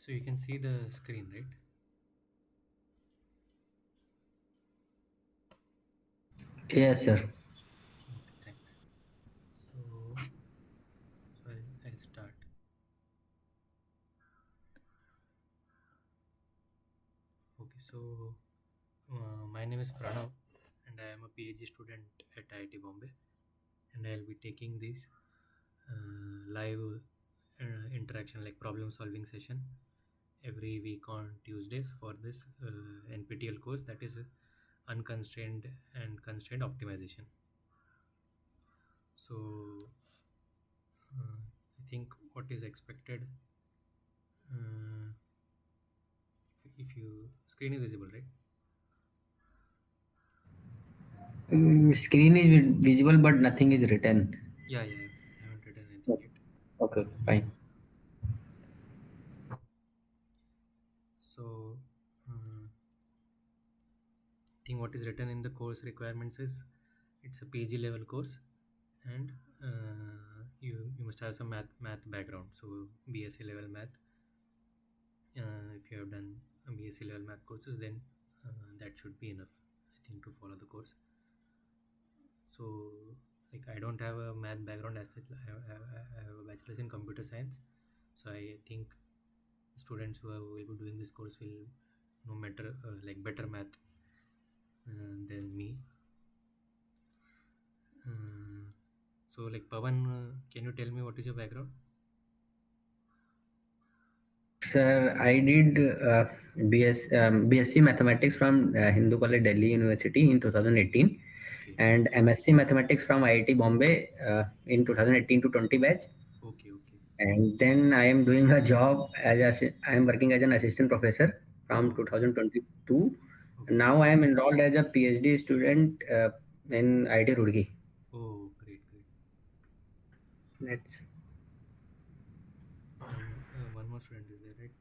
So you can see the screen, right? Yes, sir. Okay, thanks. So I'll start. Okay, so my name is Pranav, and I am a PhD student at IIT Bombay, and I'll be taking this live interaction, like problem solving session, every week on Tuesdays for this NPTEL course, that is Unconstrained and Constrained Optimization. So I think what is expected, uh, if you screen is visible, right? Screen is visible, but nothing is written. Yeah, yeah, I haven't written anything yet. Okay, fine. So I think what is written in the course requirements is it's a PG level course, and you must have some math background. So BSc level math. If you have done a BSc level math courses, then that should be enough, I think, to follow the course. So like I don't have a math background as such. I have a bachelor's in computer science. So I think students who will be doing this course will know better, like better math than me. Uh, so like Pavan, can you tell me what is your background? Sir, I did BSc Mathematics from Hindu College Delhi University in 2018 Okay, and MSc Mathematics from IIT Bombay in 2018 to 20 batch. okay, okay. And then I am doing a job I am working as an assistant professor from Oh, 2022. okay. Now I am enrolled as a PhD student in IIT Roorkee. Oh, great, great. That's And one more student is there, right?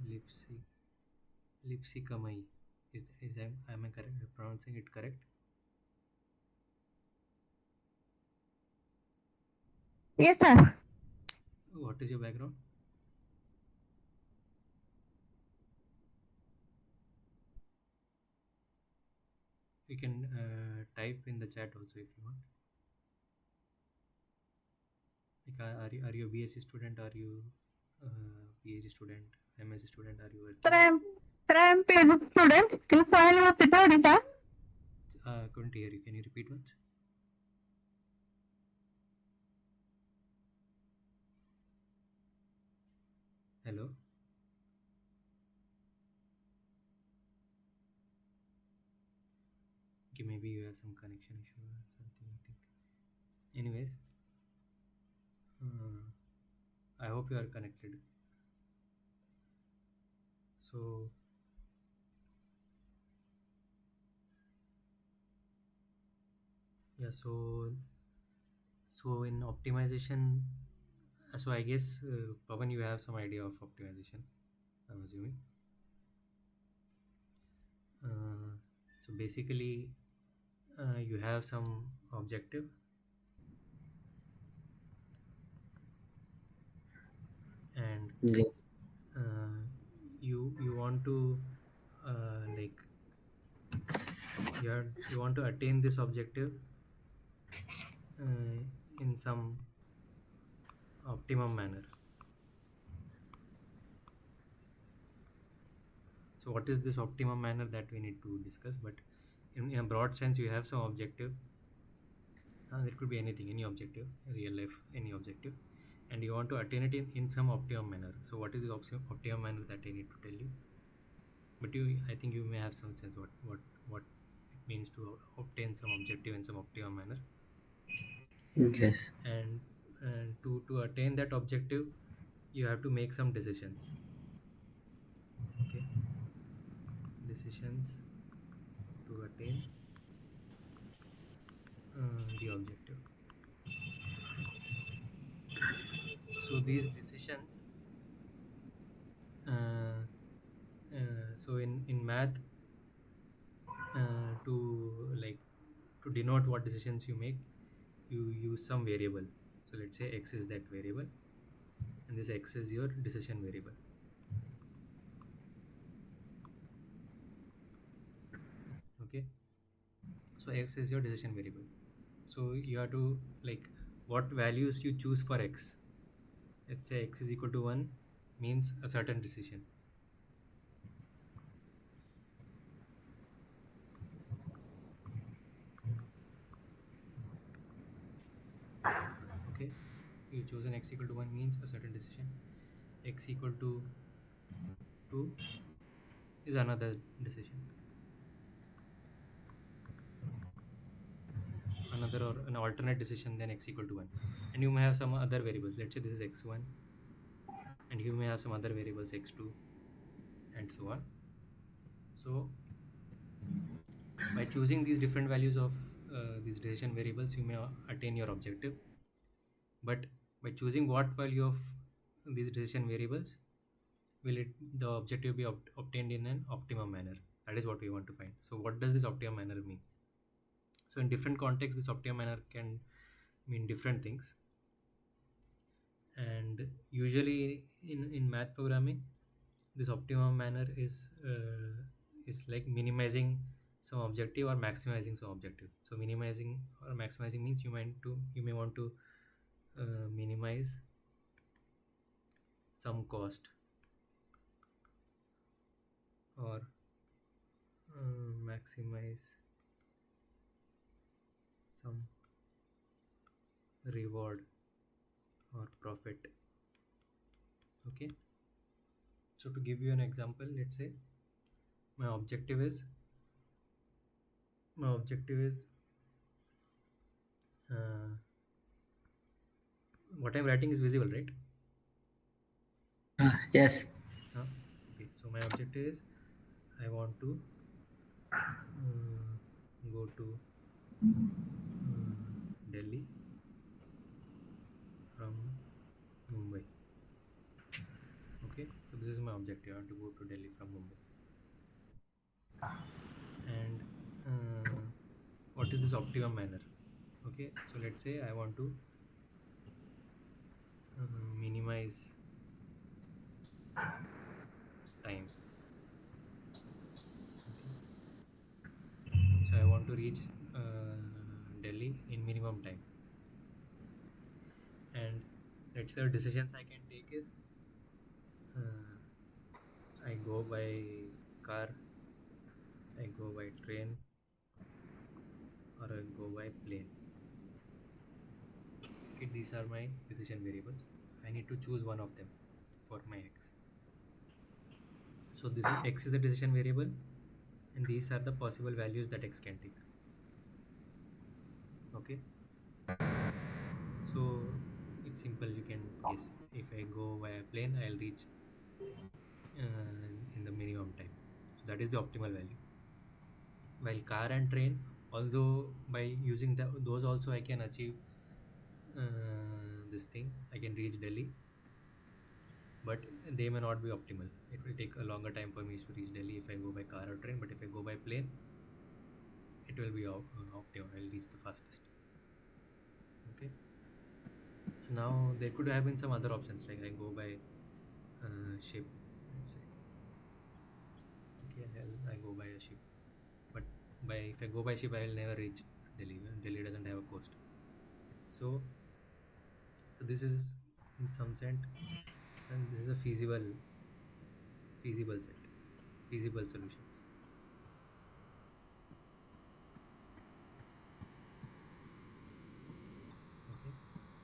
Lipsy, Lipsy Kamai. Am I correct, pronouncing it correct? Yes, sir. What is your background? You can type in the chat also if you want. Like, are you a BSc student? Are you PhD student? MSc student? Are you Sir, working? I am PhD student in Soil University, Odisha. Couldn't hear you. Can you repeat once? Hello. Okay, maybe you have some connection issue or something, I think. Anyways, uh, I hope you are connected. So yeah, so in optimization, so I guess Pavan, you have some idea of optimization, I'm assuming. Uh, so basically, you have some objective, and yes. uh, you want to like you want to attain this objective in some optimum manner. So what is this optimum manner that we need to discuss? But in a broad sense, you have some objective. There could be anything, any objective, real life, any objective, and you want to attain it in some optimum manner. So what is the optimum manner that I need to tell you? But I think you may have some sense what it means to obtain some objective in some optimum manner. Yes. And to attain that objective, you have to make some decisions. Okay, decisions to attain the objective. So these decisions, uh, so in math, to like to denote what decisions you make, you use some variable. So let's say x is that variable, and this x is your decision variable. Okay, so x is your decision variable. So you have to, like, what values you choose for x. Let's say x is equal to 1 means a certain decision. Okay, you choose an x equal to 1 means a certain decision. X equal to 2 is another decision, another or an alternate decision than x equal to 1. And you may have some other variables. Let's say this is x1, and you may have some other variables x2, and so on. So by choosing these different values of these decision variables, you may attain your objective. But by choosing what value of these decision variables, will it the objective be obtained in an optimum manner? That is what we want to find. So what does this optimum manner mean? So in different contexts, this optimum manner can mean different things. And usually in math programming, this optimum manner is like minimizing some objective or maximizing some objective. So minimizing or maximizing means you may want to minimize some cost, or maximize some reward or profit. Okay, so to give you an example, let's say my objective is my objective is uh, what I'm writing is visible, right? Yes. Huh? Okay, so my objective is I want to go to Delhi from Mumbai. Okay, so this is my objective. I want to go to Delhi from Mumbai. And what is this optimum manner? Okay, so let's say I want to minimize time. Okay, so I want to reach Delhi in minimum time. And let's say the decisions I can take is uh, I go by car, I go by train, or I go by plane. Okay, these are my decision variables. I need to choose one of them for my x. So this is x is the decision variable, and these are the possible values that x can take. Okay, so it's simple. You can guess. If I go via plane, I'll reach in the minimum time. So that is the optimal value. While car and train, although by using those also I can achieve this thing, I can reach Delhi, but they may not be optimal. It will take a longer time for me to reach Delhi if I go by car or train, but if I go by plane, it will be optimal. I'll reach the fastest. Okay, so now there could have been some other options, like I go by ship, let's say. Okay, I go by a ship, but if I go by ship, I will never reach Delhi. Delhi doesn't have a coast. So this is in some sense, and this is a feasible set, feasible solutions. Okay,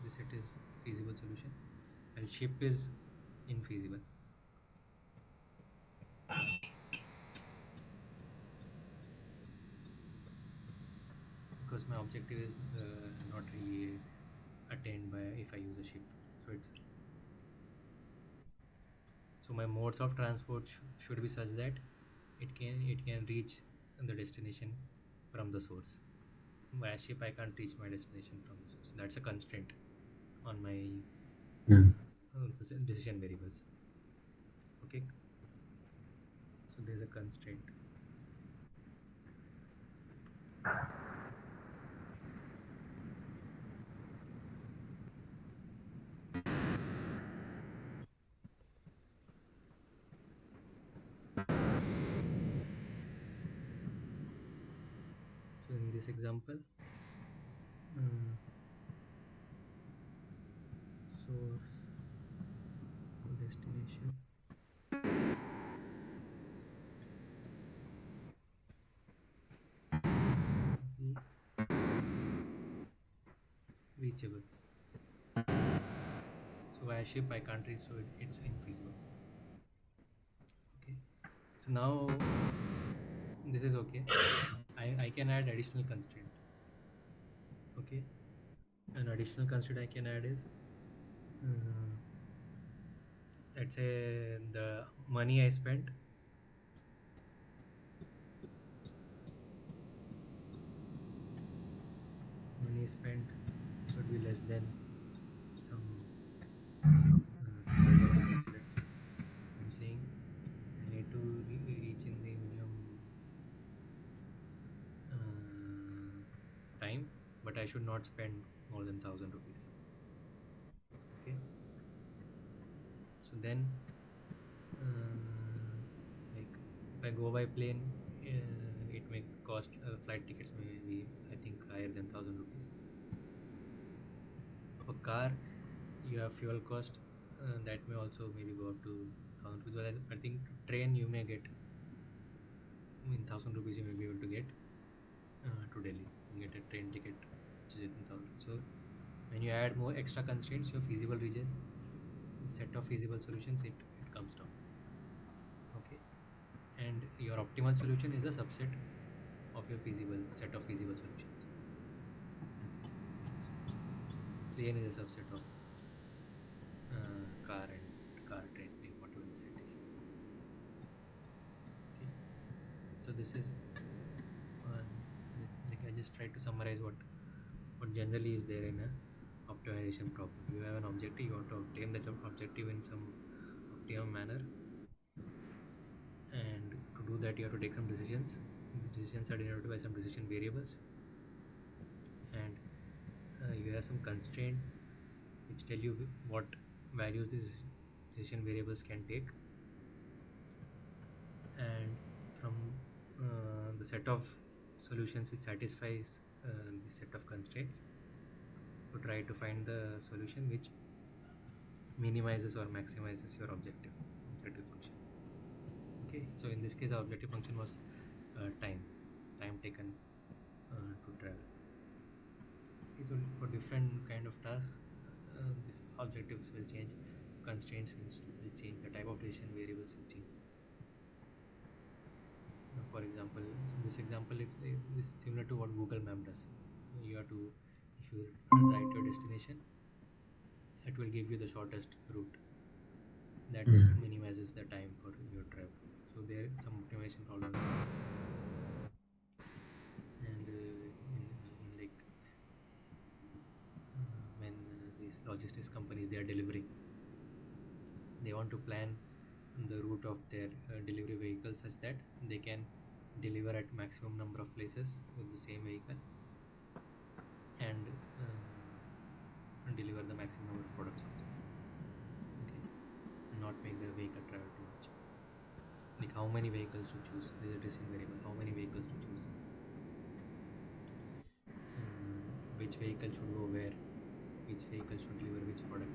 this set is feasible solution, and ship is infeasible, because my objective is not really attained by if I use a ship. So it's so my modes of transport should be such that it can reach the destination from the source. By ship, I can't reach my destination from the source. That's a constraint on my Mm. decision variables. Okay, so there's a constraint. this example, uh, source to destination be reachable. So via ship I can't reach, so it's infeasible. Okay. So now this is okay. I can add additional constraint. Okay. An additional constraint I can add is, uh, let's say the money spent should be less than some thousand rupees. Let's say I'm saying I need to reach in the minimum time, but I should not spend more than 1,000 rupees. Okay. So then, uh, like if I go by plane, it may cost, flight tickets may be, I think, higher than 1,000 rupees. For car, you have fuel cost, that may also maybe go up to 1,000 rupees. But I think train you may get, in 1,000 rupees you may be able to get to Delhi. You get a train ticket which is in 1,000. So when you add more extra constraints, your feasible region, the set of feasible solutions, it comes down. Okay. And your optimal solution is a subset of your feasible set of feasible solutions. Okay. So plane is a subset of car and car, train, plane, whatever the set is. Okay. So this is like I just try to summarize what generally is there in a optimization problem. You have an objective, you want to obtain that objective in some optimum manner, and to do that you have to take some decisions. These decisions are denoted by some decision variables, and you have some constraint which tell you what values these decision variables can take. And from the set of solutions which satisfies the set of constraints, to try to find the solution which minimizes or maximizes your objective function. Okay. So in this case our objective function was time taken to travel. Okay. So for different kind of tasks, these objectives will change, constraints will change, the type of decision variables will change. For example, this example, if this is similar to what Google Map does. You have to, if you write your destination, it will give you the shortest route that minimizes the time for your travel. So there some optimization problems are there. And in like when these logistics companies, they are delivering, they want to plan the route of their delivery vehicle such that they can deliver at maximum number of places with the same vehicle, and deliver the maximum number of products also. Okay. And not make the vehicle travel too much. Like how many vehicles to choose, there is a decision variable, how many vehicles to choose, which vehicle should go where, which vehicle should deliver which product,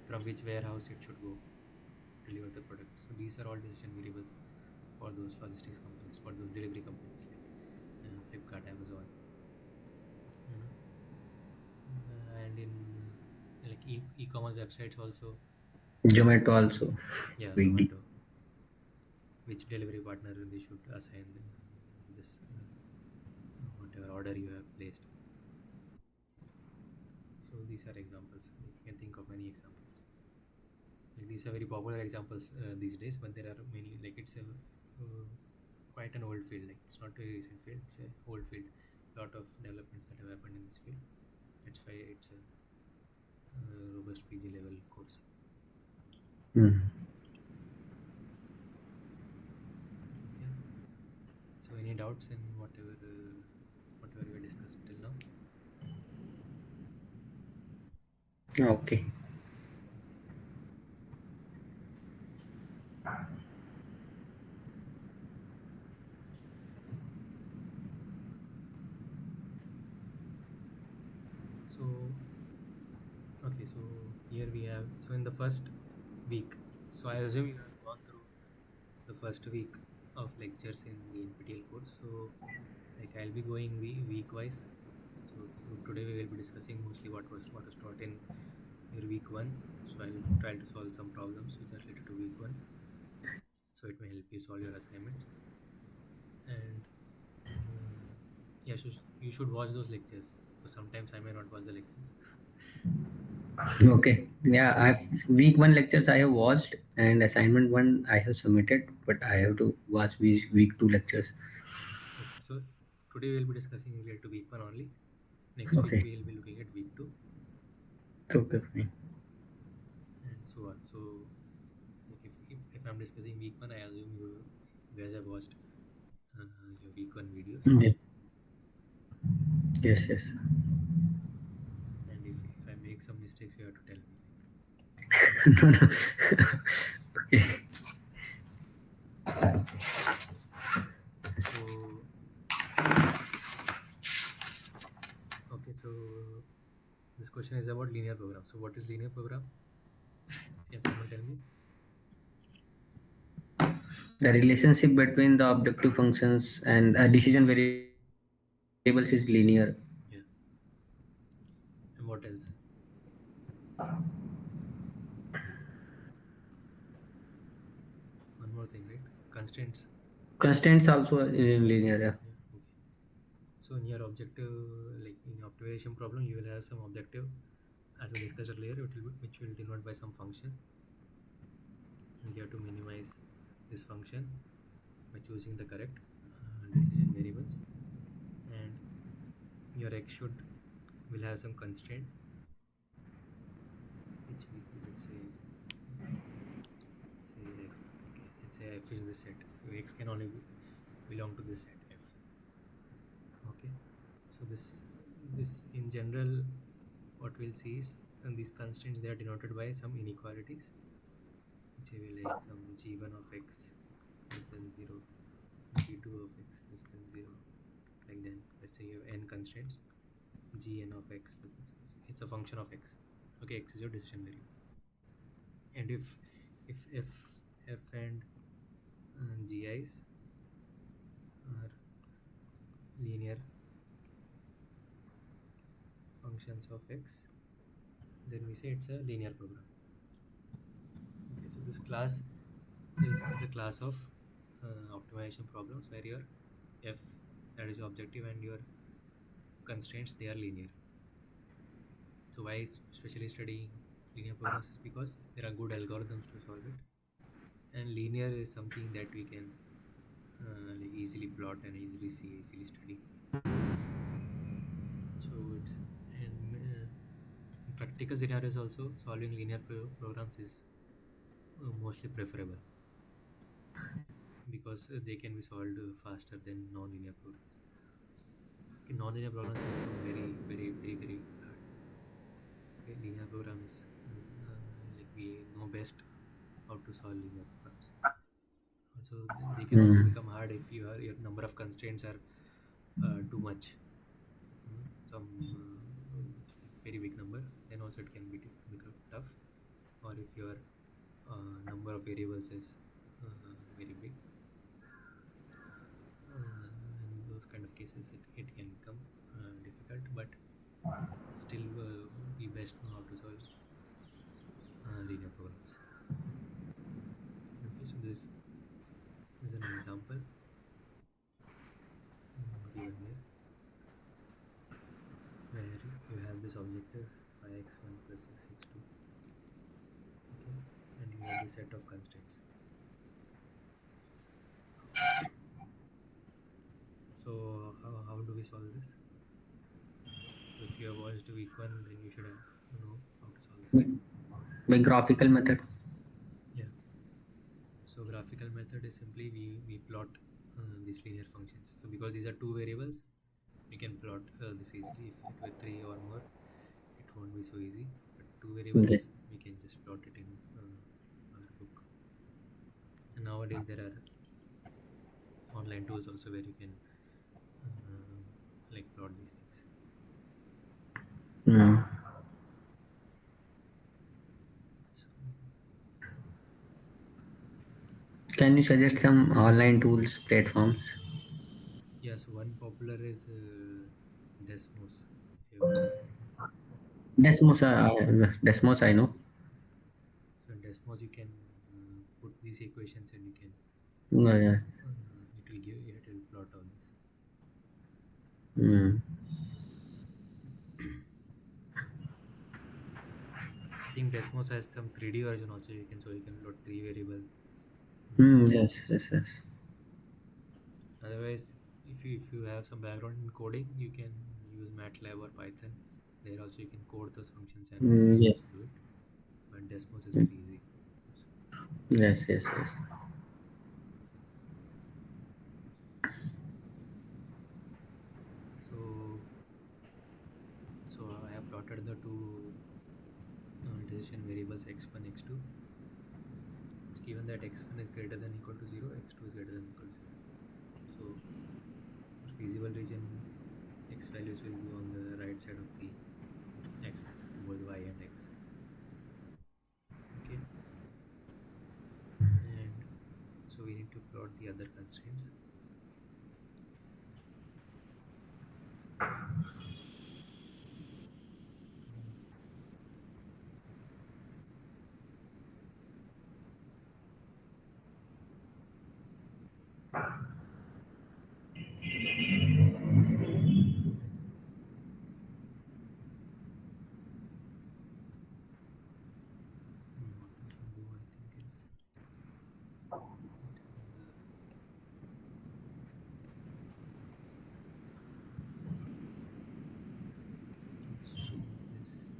from which warehouse it should go to deliver the product. So these are all decision variables for those logistics companies, for those delivery companies like Flipkart, Amazon, you know. And in like e-commerce websites also, Zomato also. yeah, Big. Zomato, which delivery partner they should assign this whatever order you have placed. So these are examples. Like you can think of many examples. Like these are very popular examples these days, but there are many. Like it's a quite an old field. Like it's not a recent field. It's a old field. Lot of developments that have happened in this field. That's why it's a robust PG level course. Mm. Okay. So any doubts in whatever we discussed till now? Okay. Okay. So okay, so here we have, so in the first week, so I assume you have gone through the first week of lectures in the NPTEL course. So like I'll be going week wise. So today we will be discussing mostly what was taught in your week one. So I'll try to solve some problems which are related to week one. So it may help you solve your assignments. And yeah, so you should watch those lectures. So sometimes I may not watch the lectures. So Okay. Yeah, I've week one lectures I have watched and assignment one I have submitted, but I have to watch week two lectures. okay, so today we'll be discussing related to week one only. Next week Okay. we'll be looking at week two Okay, fine. and so on. So like if I'm discussing week one, I assume you guys have watched your week one videos. Yes, yes, yes. And if I make some mistakes, you have to tell me. Like No, no. Okay. so, okay. So this question is about linear program. So what is linear program? Can someone tell me? The relationship between the objective functions and decision variables is linear. Yeah. And what else? One more thing, right? Constraints. Constraints also linear. Yeah. Yeah. Okay. So in your objective, like in your optimization problem, you will have some objective, as we discussed earlier, which will denote by some function, and you have to minimize this function by choosing the correct decision variables. And your x should will have some constraint, which we let's say f. Okay, let's say f is this set. So x can only belong to this set f. Okay. So this in general, what we'll see is, and these constraints, they are denoted by some inequalities, which will be like some g1 of x less than 0, g2 of x less than 0, like then let's say you have n constraints, gn of x it's a function of x. Okay, x is your decision variable. And if f and gi's are linear functions of x, then we say it's a linear program. Okay, so this class is a class of optimization problems where your f, that is your objective, and your constraints, they are linear. So why especially studying linear programs is because there are good algorithms to solve it, and linear is something that we can like easily plot and easily see, easily study. So it's, and in practical scenarios also, solving linear programs is mostly preferable, because they can be solved faster than non-linear programs. Okay, non-linear programs can become very, very, very, very hard. Okay, linear programs, like we know best how to solve linear programs. Also, they can also Mm. become hard if your number of constraints are too much. Some like very big number, then also it can become tough. Or if your number of variables is very big, in those kind of cases, it can become difficult. But still, we best know how to solve linear programs. Okay, so this is an example given here, where you have this objective 5x1 plus 6x2. Okay, and you have this set of constraints. So how do we solve this? So if you have watched week one, then you should have know how to solve this, right? By graphical method. Yeah. So graphical method is simply we plot these linear functions. So because these are two variables, we can plot this easily. If it were three or more, it won't be so easy. But two variables, Yes. we can just plot it in our book. And nowadays there are online tools also where you can like plot these things. Mm. So Can you suggest some online tools, platforms? yeah, so one popular is Desmos, if you have heard of it. Desmos, I know. So in Desmos you can put these equations and you can Yeah. it will plot all this. Mm. I think Desmos has some 3D version also. You can load three variable Mm, maps. yes, yes, yes. Otherwise, if you have some background in coding, you can use MATLAB or Python. There also you can code those functions and Mm, yes. do it. But Desmos is Mm, very easy. yes, yes, yes. So I have plotted the two decision variables x1 x2. It's given that x1 is greater than equal to 0, x2 is greater than equal to 0. So for feasible region, x values will be on the right side of the axis, both y and x. Okay, and so we need to plot the other constraints. What we can do, I think, is put in the let's change this to this.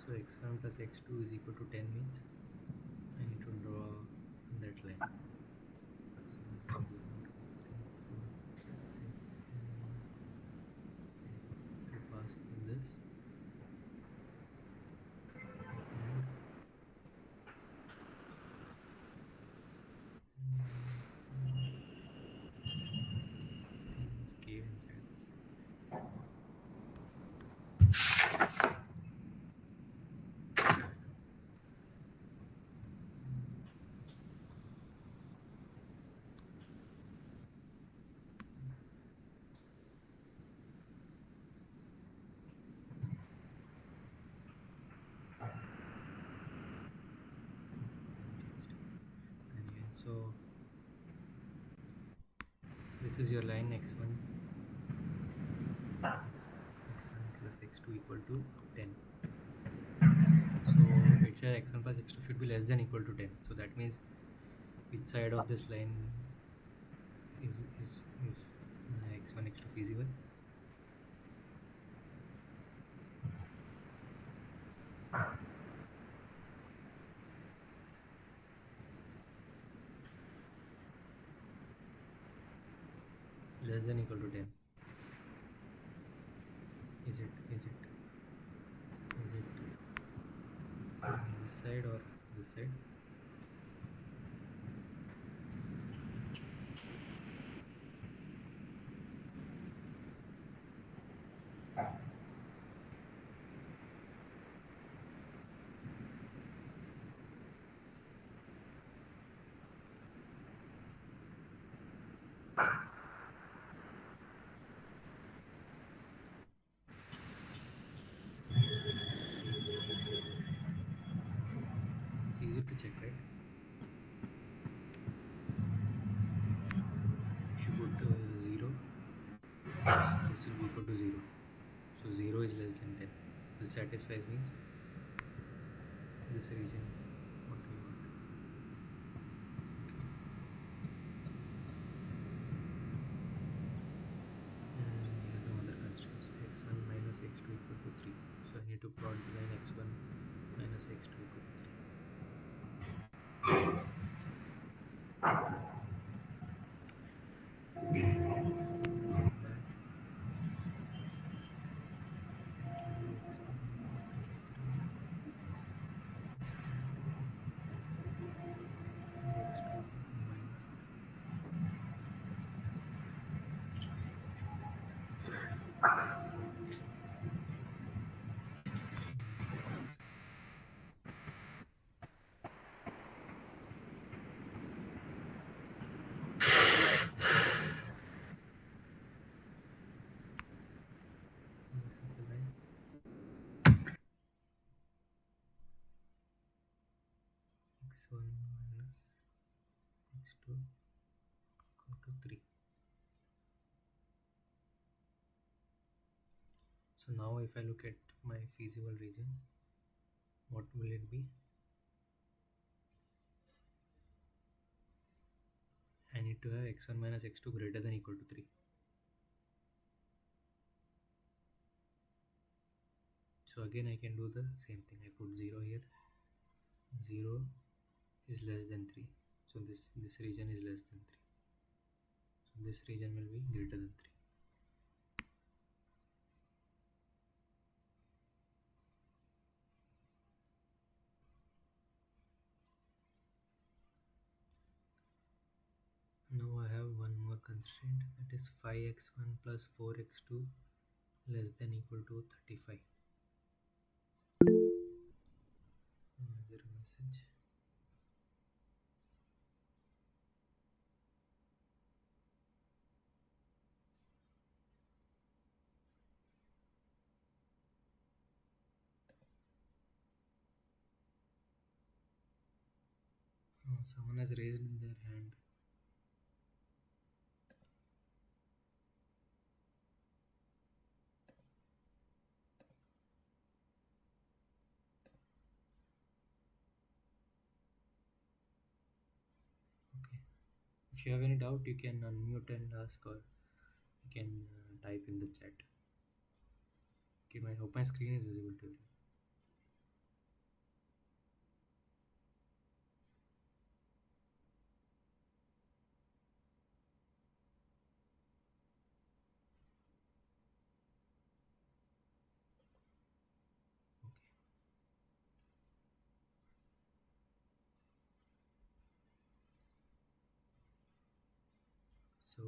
So x1 plus x2 is equal to 10 means I need to draw that line. So 1, 2, 3, 4, 5, 6, 7, 8 to pass through this and things cave inside this. Line changed. Anyway, so this is your line x1 plus x2 equal to 10. So it's a x1 plus x2 should be less than equal to 10. So that means which side of this line is x1 x2 feasible? Less than equal to 10. Is it this side or this side? It's easy to check, right? If you put 0, this will be equal to 0. So 0 is less than 10. This satisfies means this region is what we want. Okay. And here's some other x1 minus x2 equal to 3. So now if I look at my feasible region, what will it be? I need to have x1 minus x2 greater than equal to 3. So again I can do the same thing. I put 0 here. 0 is less than 3. So this region is less than 3. So this region will be greater than 3. Now I have one more constraint, that is 5x1 plus 4x2 less than equal to 35. Another message. Oh, someone has raised their hand. Okay. If you have any doubt, you can unmute and ask, or you can type in the chat. Okay, I hope my screen is visible to you. Okay. So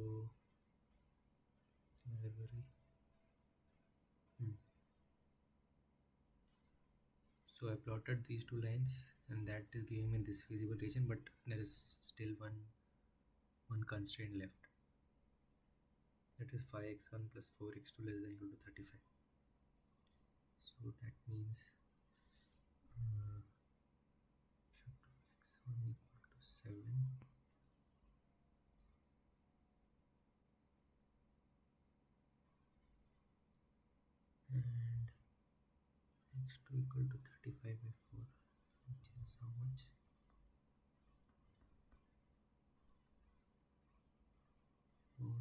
where were we? So I plotted these two lines, and that is giving me this feasible region, but there is still one constraint left. That is 5x1 plus 4x2 less than equal to 35. So that means should do x1 equal to 7 and x2 equal to 35 by 4, which is how much? 4 is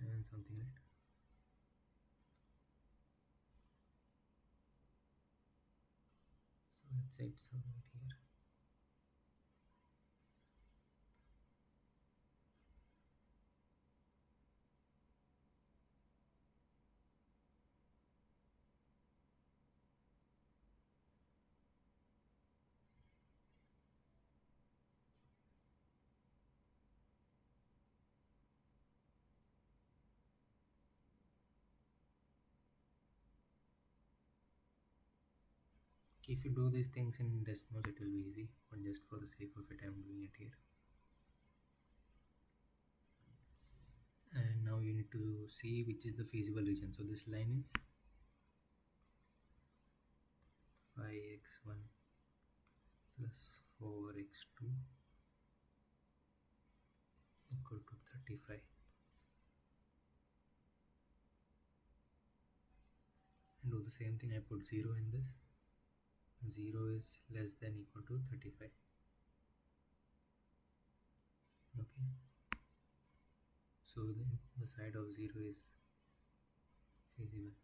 8.7 something, right? So let's say it's somewhere here. If you do these things in Desmos, it will be easy, but just for the sake of it, I'm doing it here. And now you need to see which is the feasible region. So this line is 5x1 plus 4x2 equal to 35. And do the same thing, I put 0 in this. 0 is less than equal to 35. Okay, so then the side of 0 is feasible.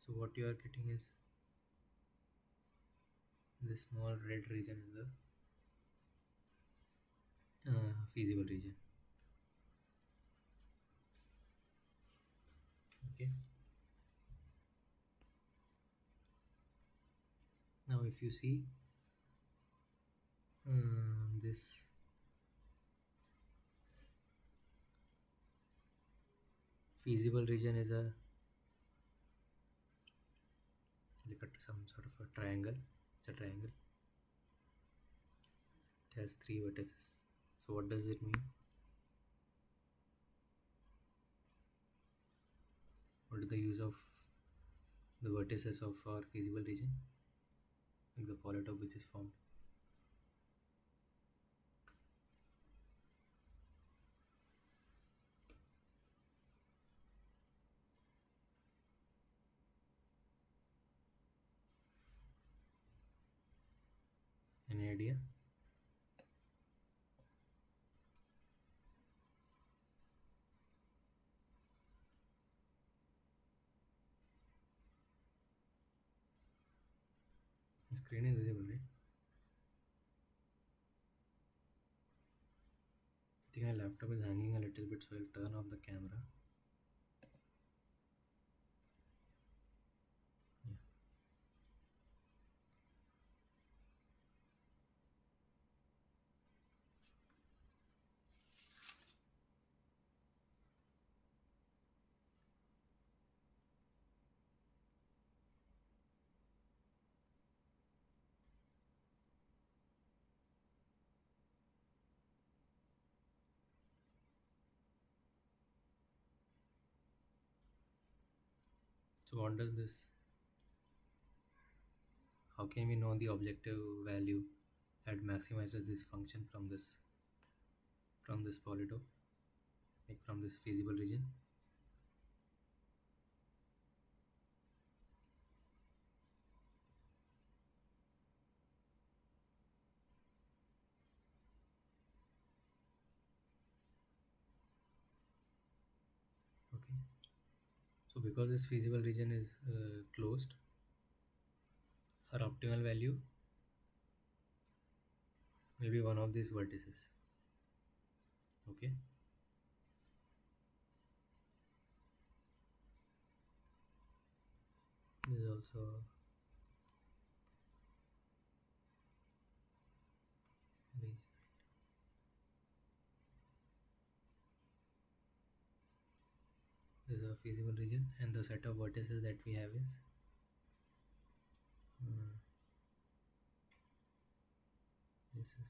So what you are getting is this small red region is the feasible region. Okay, now if you see this feasible region is a look at some sort of a triangle. It's a triangle. It has 3 vertices. So what does it mean? what is the use of the vertices of our feasible region, like the polytope of which is formed? Any idea? The screen is visible, right? I think my laptop is hanging a little bit, so I'll turn off the camera. Yeah. So what does this? How can we know the objective value that maximizes this function from this polytope, like from this feasible region? Okay. So because this feasible region is closed, our optimal value will be one of these vertices. Okay. This is also region. This is a feasible region, and the set of vertices that we have is uh, this is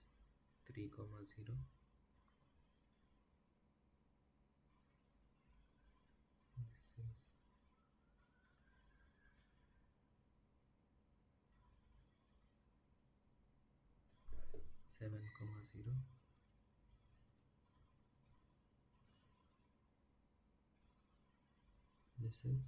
3 comma 0. This is 7 comma 0. This is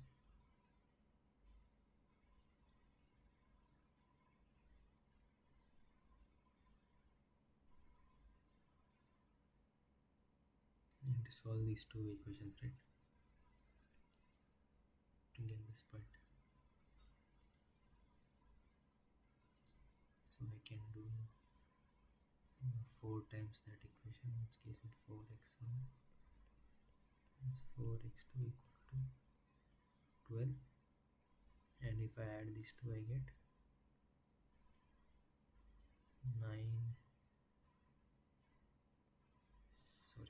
and to solve these two equations, right, to get this point. So I can do 4 times that equation, which gives me 4x1 is 4x2 equal to 12, and if I add these two I get 9, sorry,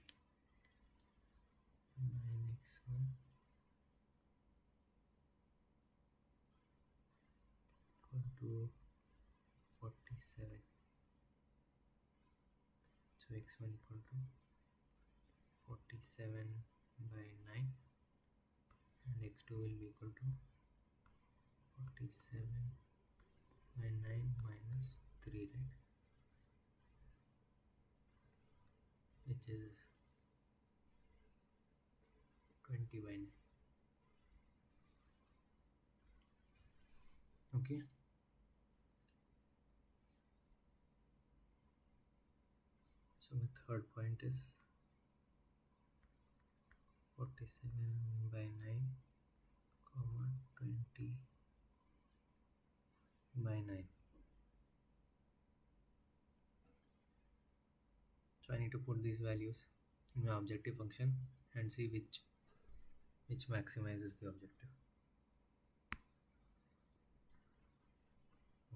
9x1 equal to 47. So x1 equal to 47 by 9, and x2 will be equal to 47 by 9 minus 3, right, which is 20 by 9. Okay. So my third point is 47 by 9 comma 20 by 9. So I need to put these values in my objective function and see which maximizes the objective.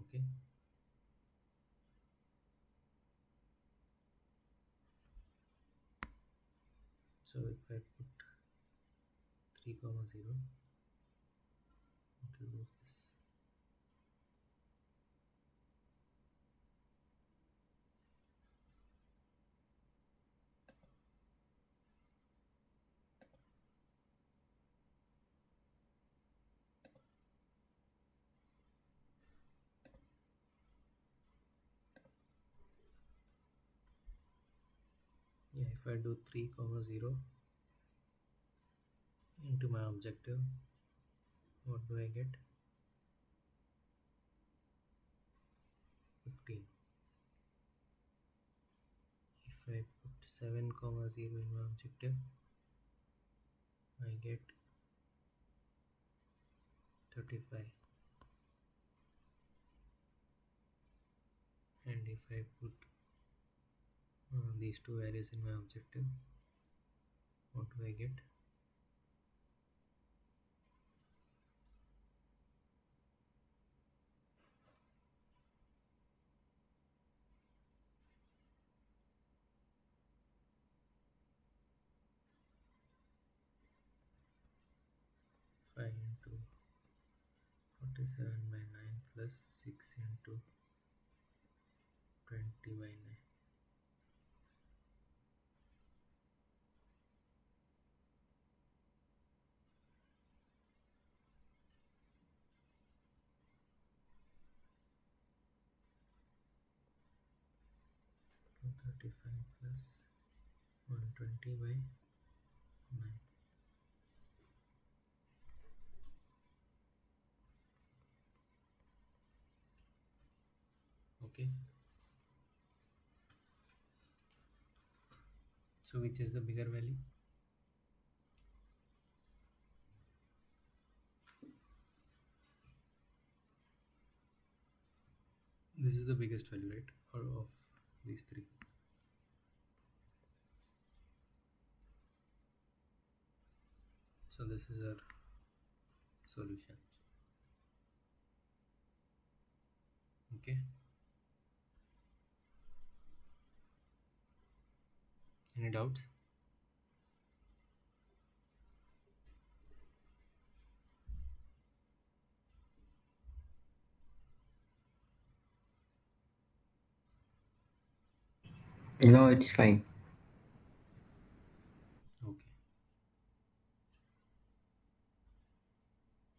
Okay. So if I put 3 comma 0, it will do this. Yeah, if I do 3 comma 0 into my objective, what do I get? 15. If I put 7 comma 0 in my objective, I get 35. And if I put these two values in my objective, what do I get? 5 into 47 by 9 plus 6 into 20 by 9. 235 plus 120 by 9. Okay, so which is the bigger value? This is the biggest value, right? Or of these three. So this is our solution. Okay, any doubts? No, it's fine. Okay,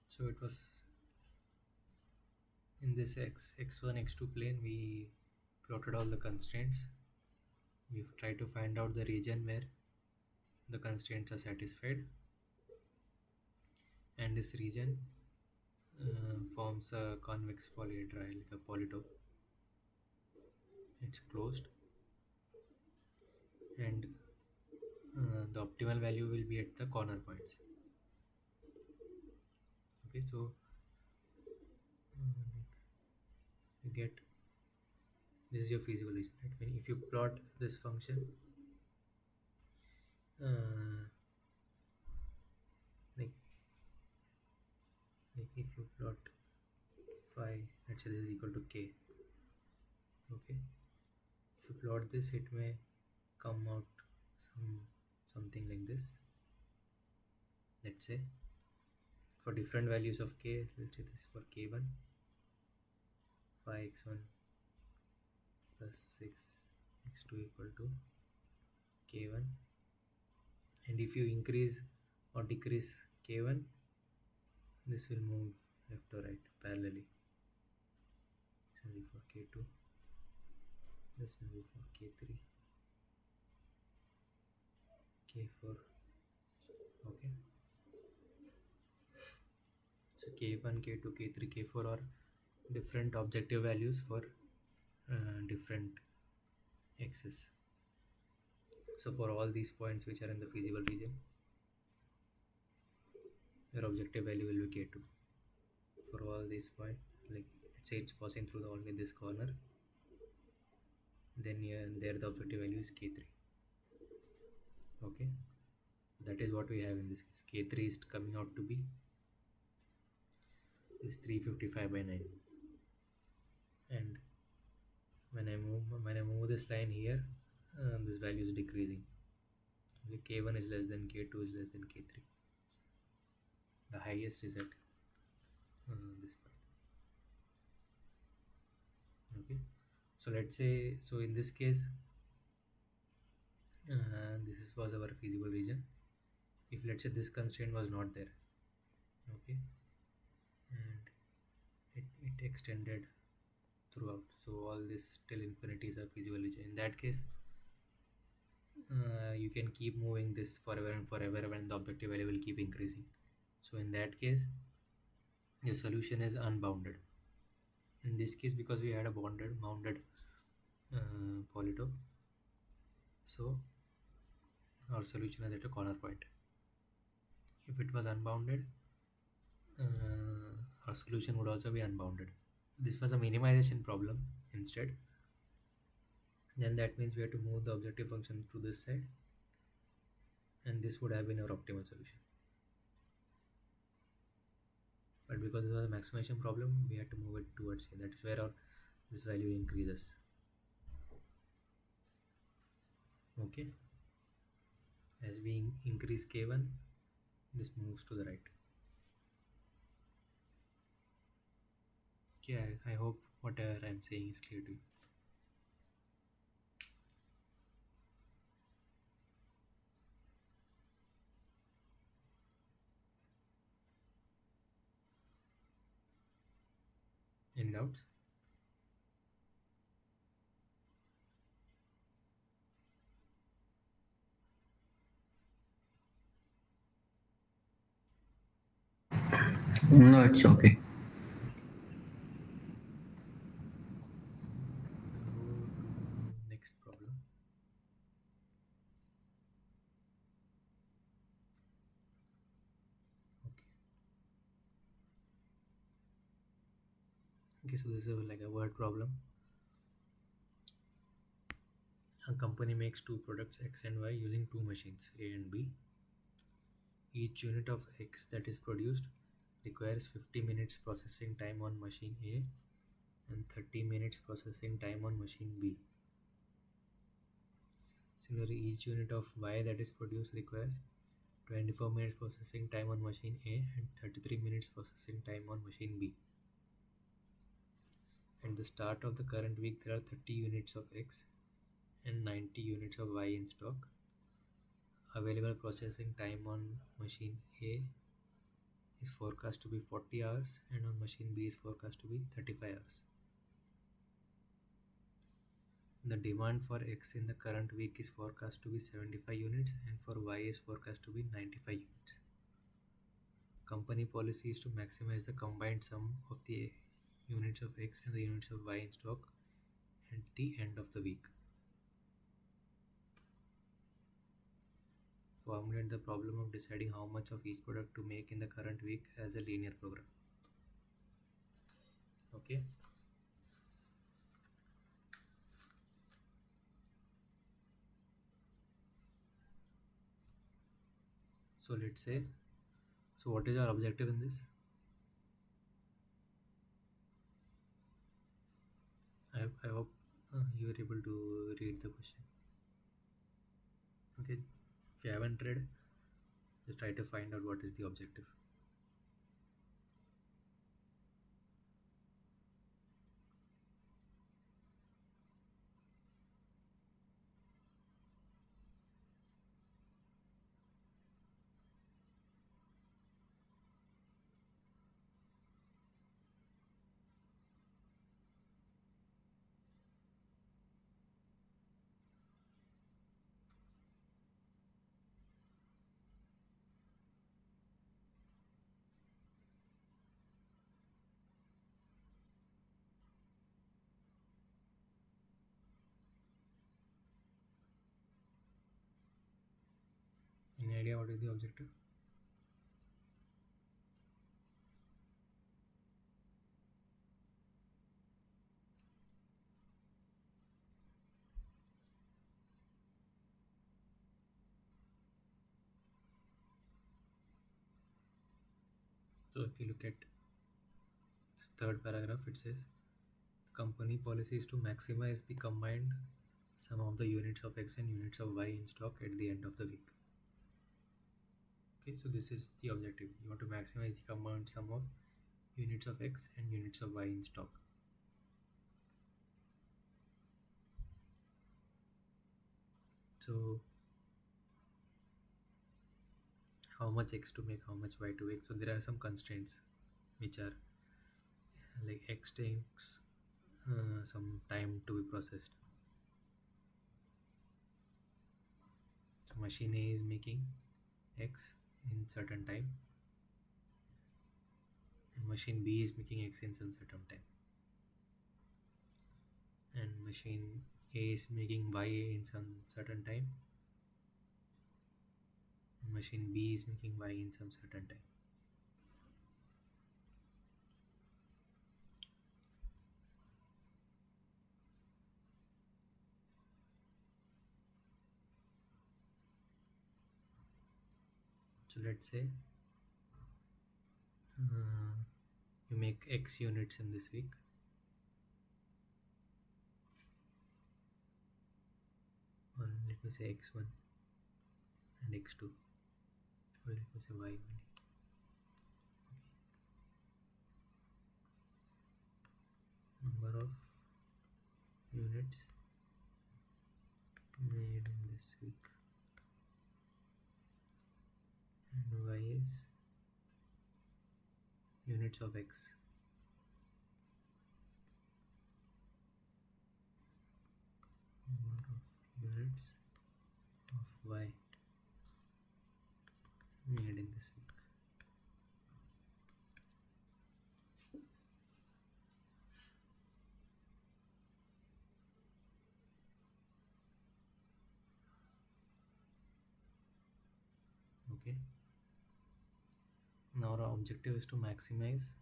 so it was in this x1 x2 plane, we plotted all the constraints. We've tried to find out the region where the constraints are satisfied, and this region forms a convex polyhedra, like a polytope. It's closed, and the optimal value will be at the corner points. Okay, so you get, this is your feasible region, right? When if you plot this function, uh, like if you plot phi, let's say this is equal to k. Okay, if you plot this, it may come out something like this. Let's say for different values of k, let's say this for k1, phi x1 plus 6 x2 equal to k1, and if you increase or decrease k1, this will move left or right parallelly. This will be for k2, this will be for k3, k4. Okay, so k1, k2, k3, k4 are different objective values for different x's. So for all these points which are in the feasible region, your objective value will be k2. For all these points, like let's say it's passing through only this corner, then here and there the objective value is k3. Okay, that is what we have in this case. K3 is coming out to be this 355 by 9, and when I move this line here, this value is decreasing. Okay, k1 is less than k2 is less than k3. The highest is at this point. Okay, so let's say, so in this case, this was our feasible region. If let's say this constraint was not there, okay, and it extended throughout, so all this till infinity is a feasible region. In that case, you can keep moving this forever and forever when the objective value will keep increasing. So in that case, your solution is unbounded. In this case, because we had a bounded polytope, so our solution is at a corner point. If it was unbounded, our solution would also be unbounded. This was a minimization problem instead. Then that means we have to move the objective function to this side, and this would have been our optimal solution. But because this was a maximization problem, we had to move it towards here. That is where our this value increases. Okay, as we increase k1, this moves to the right. Okay, I hope whatever I'm saying is clear to you. Any doubts? No, it's okay. We'll go to next problem. Okay. Okay, so this is like a word problem. A company makes two products X and Y using two machines A and B. Each unit of X that is produced requires 50 minutes processing time on machine A and 30 minutes processing time on machine B. Similarly, each unit of Y that is produced requires 24 minutes processing time on machine A and 33 minutes processing time on machine B. At the start of the current week, there are 30 units of X and 90 units of Y in stock. Available processing time on machine A is forecast to be 40 hours and on machine B is forecast to be 35 hours. The demand for X in the current week is forecast to be 75 units and for Y is forecast to be 95 units. Company policy is to maximize the combined sum of the units of X and the units of Y in stock at the end of the week. Formulate the problem of deciding how much of each product to make in the current week as a linear program. Okay. So let's say, so what is our objective in this? I hope you were able to read the question. Okay. If you haven't read, just try to find out what is the objective. Any idea what is the objective? So if you look at this third paragraph, it says the company policy is to maximize the combined sum of the units of X and units of Y in stock at the end of the week. Okay, so this is the objective. You want to maximize the combined sum of units of X and units of Y in stock. So how much X to make, how much Y to make. So there are some constraints which are like X takes some time to be processed. So machine A is making X in certain time, and machine B is making X in some certain time, and machine A is making Y in some certain time, and machine B is making Y in some certain time. So let's say you make X units in this week, or let me say X1 and X2, or let me say Y only. Number of units made in this week, and Y is units of X. Number of units of Y made in this week. Okay. Now our objective is to maximize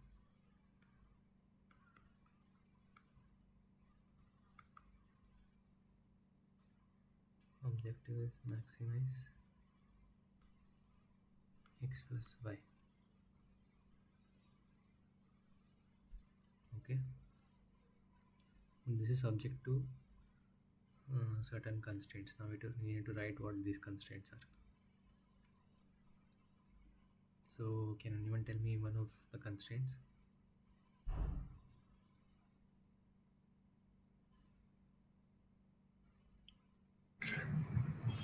X plus Y. Okay. And this is subject to certain constraints. Now we need to write what these constraints are. So can anyone tell me one of the constraints?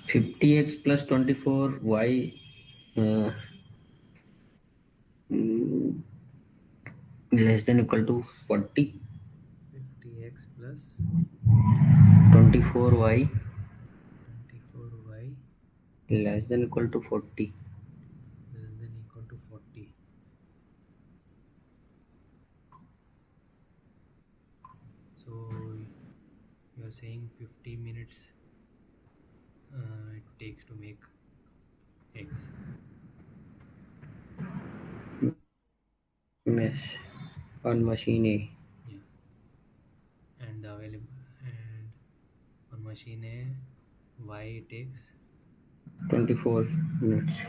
50x plus 24y less than equal to 40. 50x plus 24y 24y less than equal to 40. less than equal to 40. So you are saying 50 minutes it takes to make X. Yes, on machine A. Yeah. And available, and on machine A, Y takes, 24 minutes.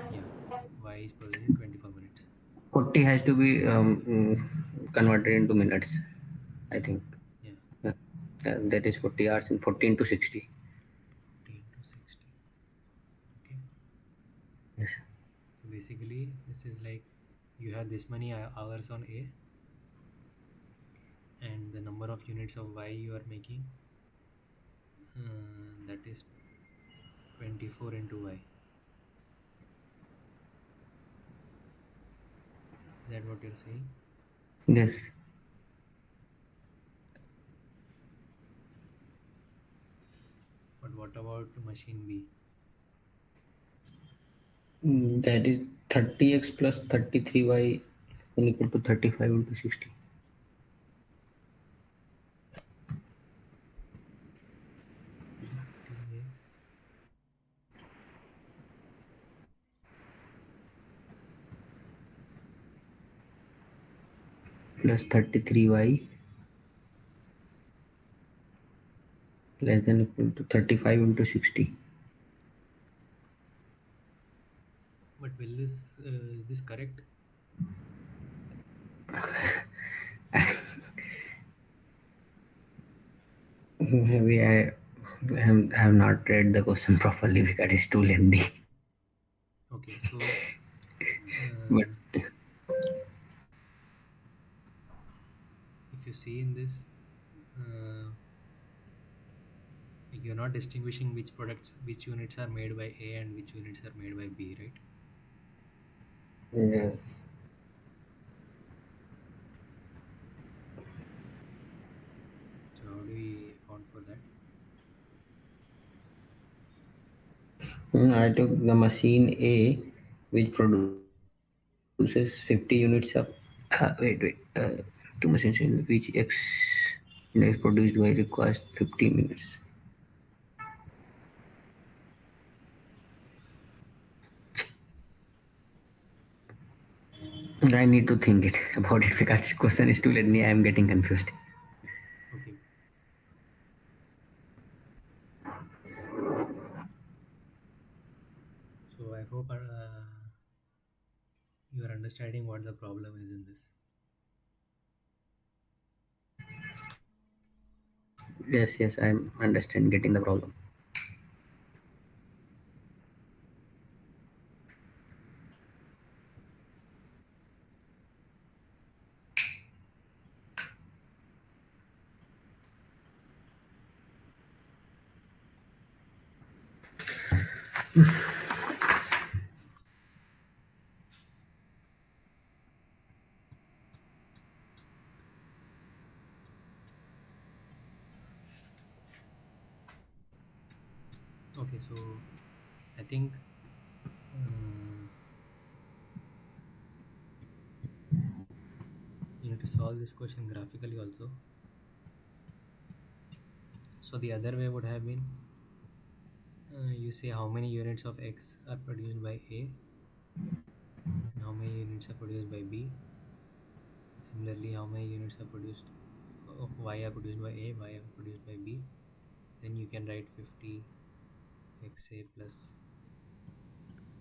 yeah, Y is processing 24 minutes. 40 has to be converted into minutes, I think. Yeah, Yeah. That is 40 hours and 14 to 60. 40 into 60. Okay. Yes. So basically, this is like you have this many hours on A, and the number of units of Y you are making, that is 24 into Y. Is that what you're saying? Yes. But what about machine B? That is 30x plus 33y equal to 35 into 60. 30x Plus 33y less than equal to 35 into 60. But will this is this correct? Maybe I have not read the question properly because it's too lengthy. Okay, so But if you see in this, uh, you're not distinguishing which products, which units are made by A and which units are made by B, right? yes, So how do we account for that? I took the machine A, which produces 50 units of. Wait. Two machines in which X is produced by requires 50 minutes. I need to think it about it because question is too late. Me, I am getting confused. Okay. So I hope you are understanding what the problem is in this. Yes, I am understand getting the problem. Okay, so I think uh, you need to solve this question graphically also. So the other way would have been you say how many units of X are produced by A and how many units are produced by B. Similarly, how many units are produced of Y are produced by A, Y are produced by B. Then you can write 50 XA plus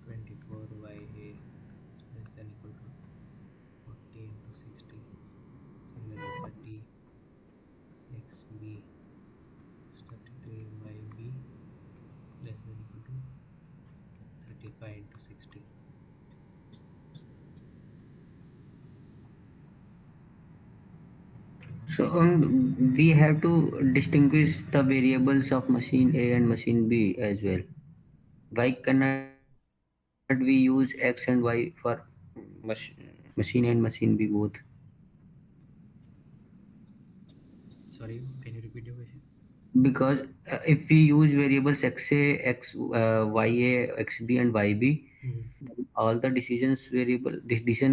24 YA less than equal to 40 into 60. Similarly, 30 XB plus 33 YB less than equal to 35 into 60. So we have to distinguish the variables of machine A and machine B as well. Why cannot we use X and Y for machine A and machine B both? Sorry, can you repeat your question? Because if we use variables XA, YA, XB and YB, Mhm. all the decision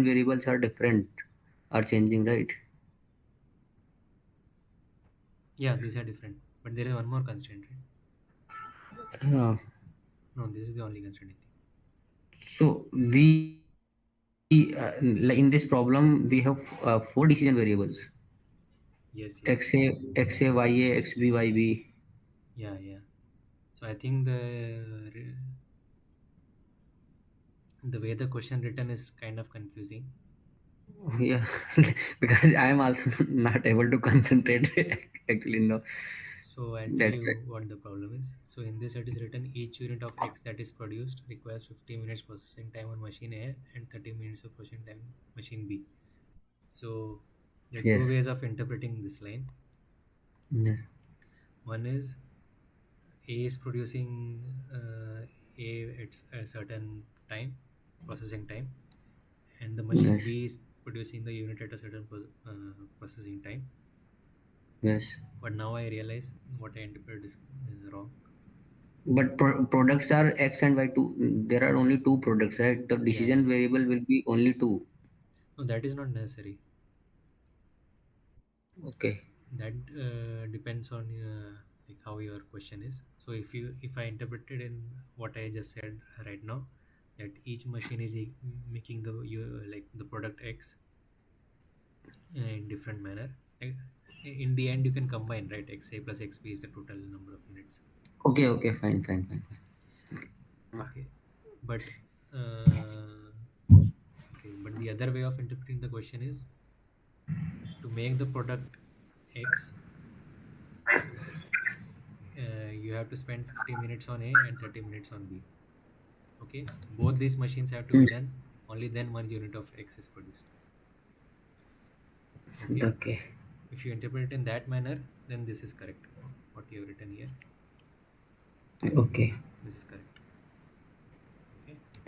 variables are different, are changing, right? Yeah, these are different. But there is one more constraint, right? Uh, No, this is the only constraint, I think. so in this problem we have four decision variables: Yes, yes. XA, YA, XB, YB. Yeah, yeah. So I think the way the question written is kind of confusing. Yeah, because I am also not able to concentrate. Actually, no, So I'll tell that's right. you what the problem is. So in this it is written each unit of X that is produced requires 50 minutes processing time on machine A and 30 minutes of processing time on machine B. So there are two Yes, ways of interpreting this line. yes, One is A is producing A at a certain time, processing time, and the machine yes, B is producing the unit at a certain processing time. yes. But now I realize what I interpreted is wrong. But products are X and Y two. There are only two products, right? The Yeah, decision yeah. variable will be only two. No, that is not necessary. Okay. That depends on like how your question is. So if I interpreted in what I just said right now, that each machine is making like the product X in different manner. Like, in the end, you can combine, right? XA plus XB is the total number of units. Okay. Fine. Okay, but uh, okay, but the other way of interpreting the question is to make the product X, you have to spend 50 minutes on A and 30 minutes on B. Okay, both these machines have to be done. Only then one unit of X is produced. Okay, Okay. if you interpret it in that manner, then this is correct. What you have written here, Okay. this is correct.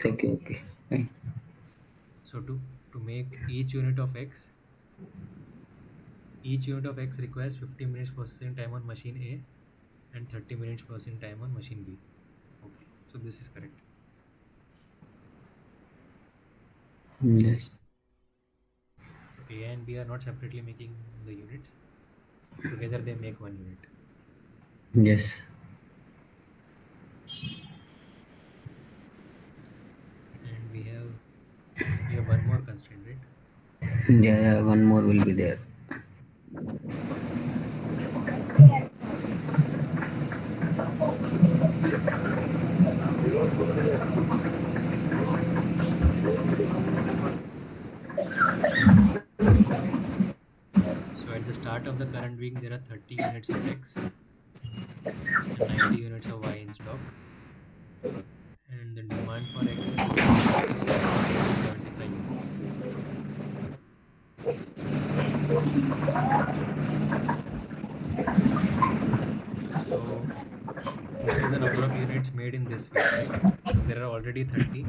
Okay, Okay. Fine. so to make each unit of X requires 50 minutes processing time on machine A and 30 minutes processing time on machine B. Okay, So this is correct. Yes. So A and B are not separately making the units. Together they make one unit. Yes. And we have one more constraint, right? Yeah, one more will be there. So at the start of the current week, there are 30 units of X and 90 units of Y in stock. And the demand for X is 50 and the forecasted is 75 units. Okay. So this is the number of units made in this week, right? So there are already 30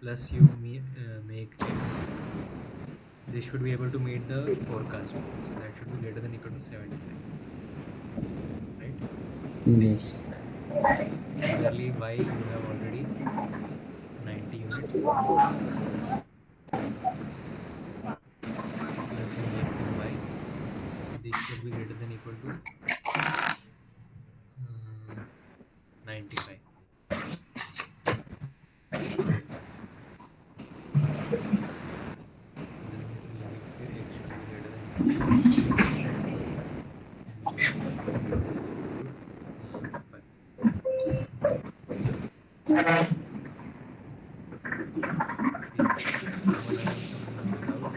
plus make X. This should be able to meet the forecast. So that should be greater than equal to 75, right? Yes. Similarly, Y you have already 90 units plus your makes in Y. This should be greater than equal to 95. Then this makes your X should be greater than equal to 100 and Y should be greater than equal to 5. Is someone having some doubt?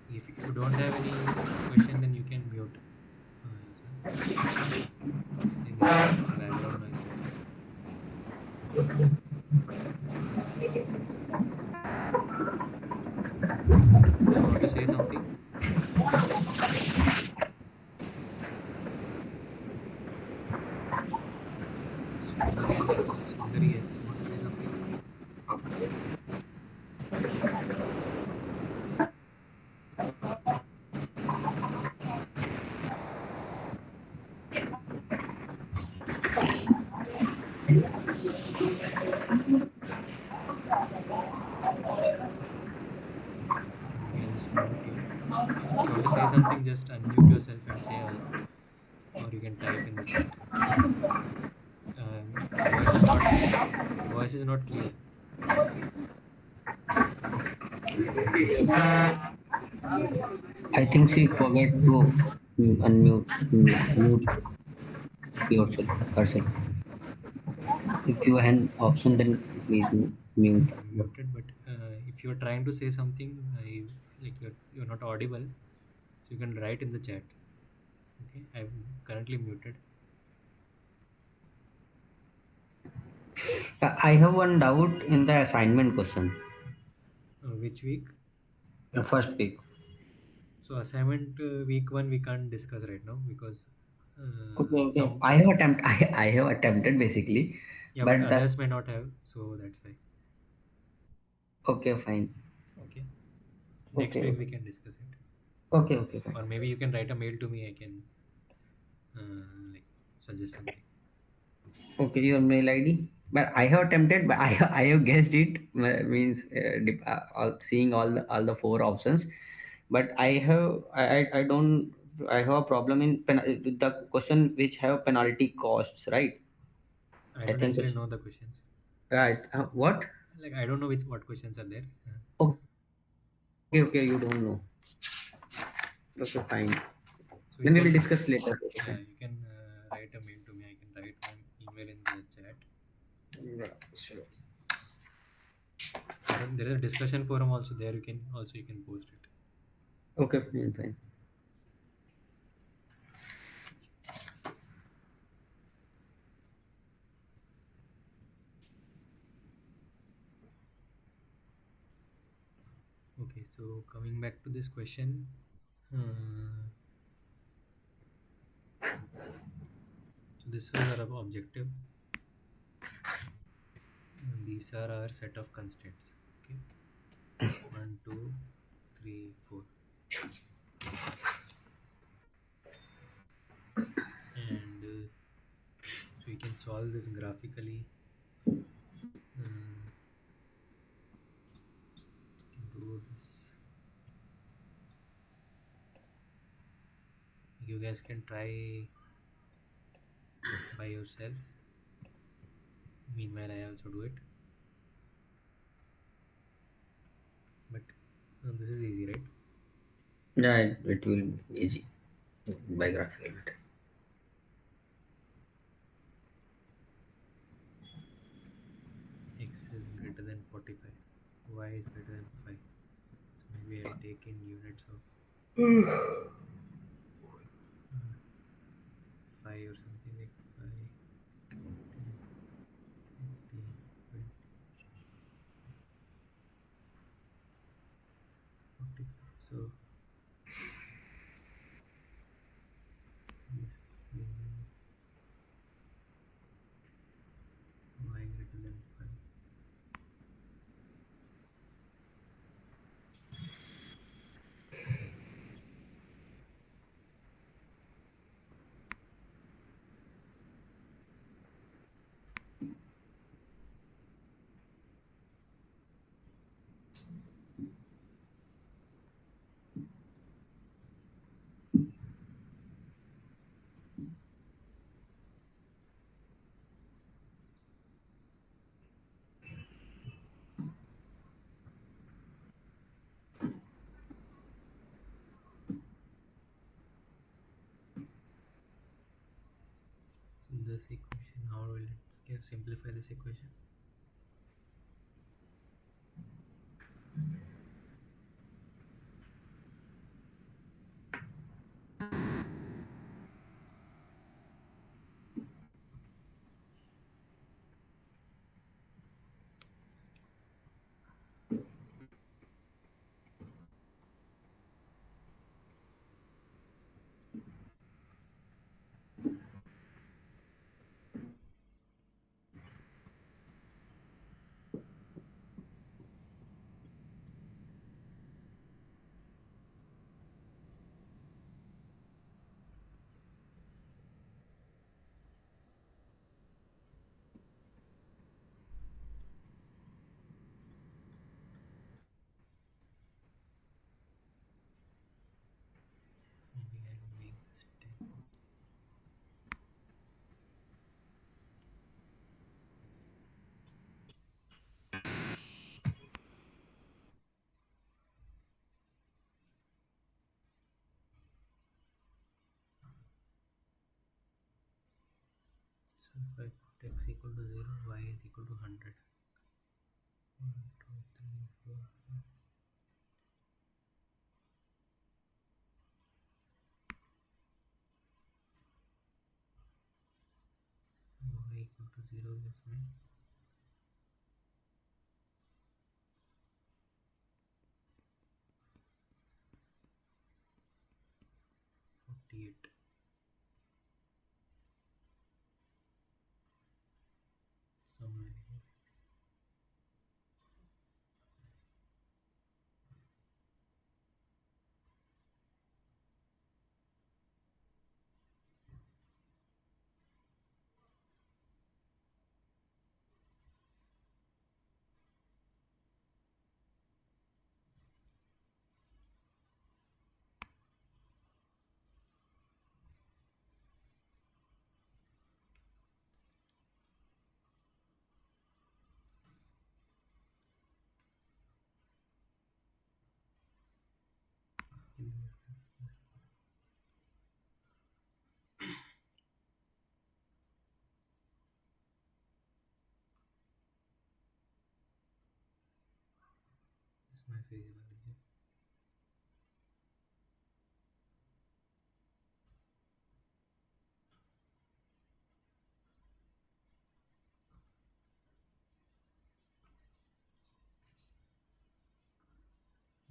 If you don't have any question, then you can mute yourself. I think there's some background noise right now. You want to say something? Sundari S. You want to say something? Okay, maybe I'll just mute you. If you want to say something, just unmute yourself and say, or you can type in the chat. Your voice is not clear. I think she forgot to unmute mute yourself herself. If you have an option, then please mute. I'm muted, but if you're trying to say something, you're not audible, so you can write in the chat. Okay, I'm currently muted. I have one doubt in the assignment question. Which week? The first week. So assignment week one we can't discuss right now because Okay, okay. some I have attempt. I have attempted basically, yeah, but but the others may not have, so that's why. okay, fine. Okay, next Okay, week we okay, can discuss it, okay, okay, fine. or maybe you can write a mail to me. I can like suggest something. Okay, your mail ID. But I have attempted, but I have guessed it means seeing all the four options. But I don't I have a problem in the question which have penalty costs, right? I I don't think actually it's know the questions. right. What? Like I don't know which what questions are there. Okay, okay, you don't know. Okay, fine. So you Then we will can discuss later. Okay, yeah, fine. you can write a mail to me. I can write my email in the chat, Yeah, sure. or there is a discussion forum also there. You can post it. Okay, fine, fine. Okay, so coming back to this question, uh, so this was our objective, and these are our set of constraints. Okay, one, two, three, four. solve this graphically. Can do this. You guys can try by yourself. Meanwhile, I also do it. But this is easy, right? Yeah, it will be easy by graphical method. X is greater than 45. Y is greater than 5. So maybe I'll take in units of 5 or something like 5, 10, 15, 20, 45. So this means y greater than 5. So this equation, how will it simplify this equation? Maybe I'll make this 10. So if I put x equal to 0, y is equal to 100. 1, 2, 3, 4, 5. Y equal to 0 gives me 48. Somewhere here. This. This is my feasible digit.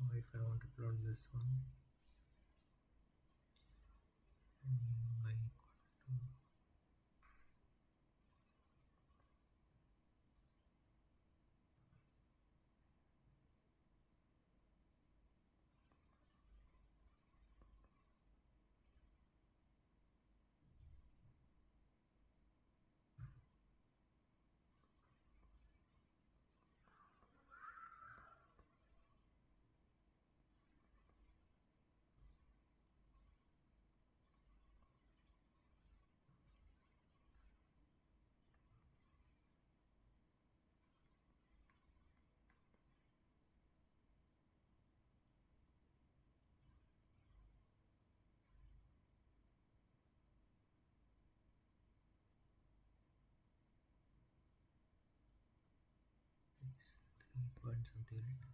Or if I want to plot this one, I mean y equal to 3 point something, right?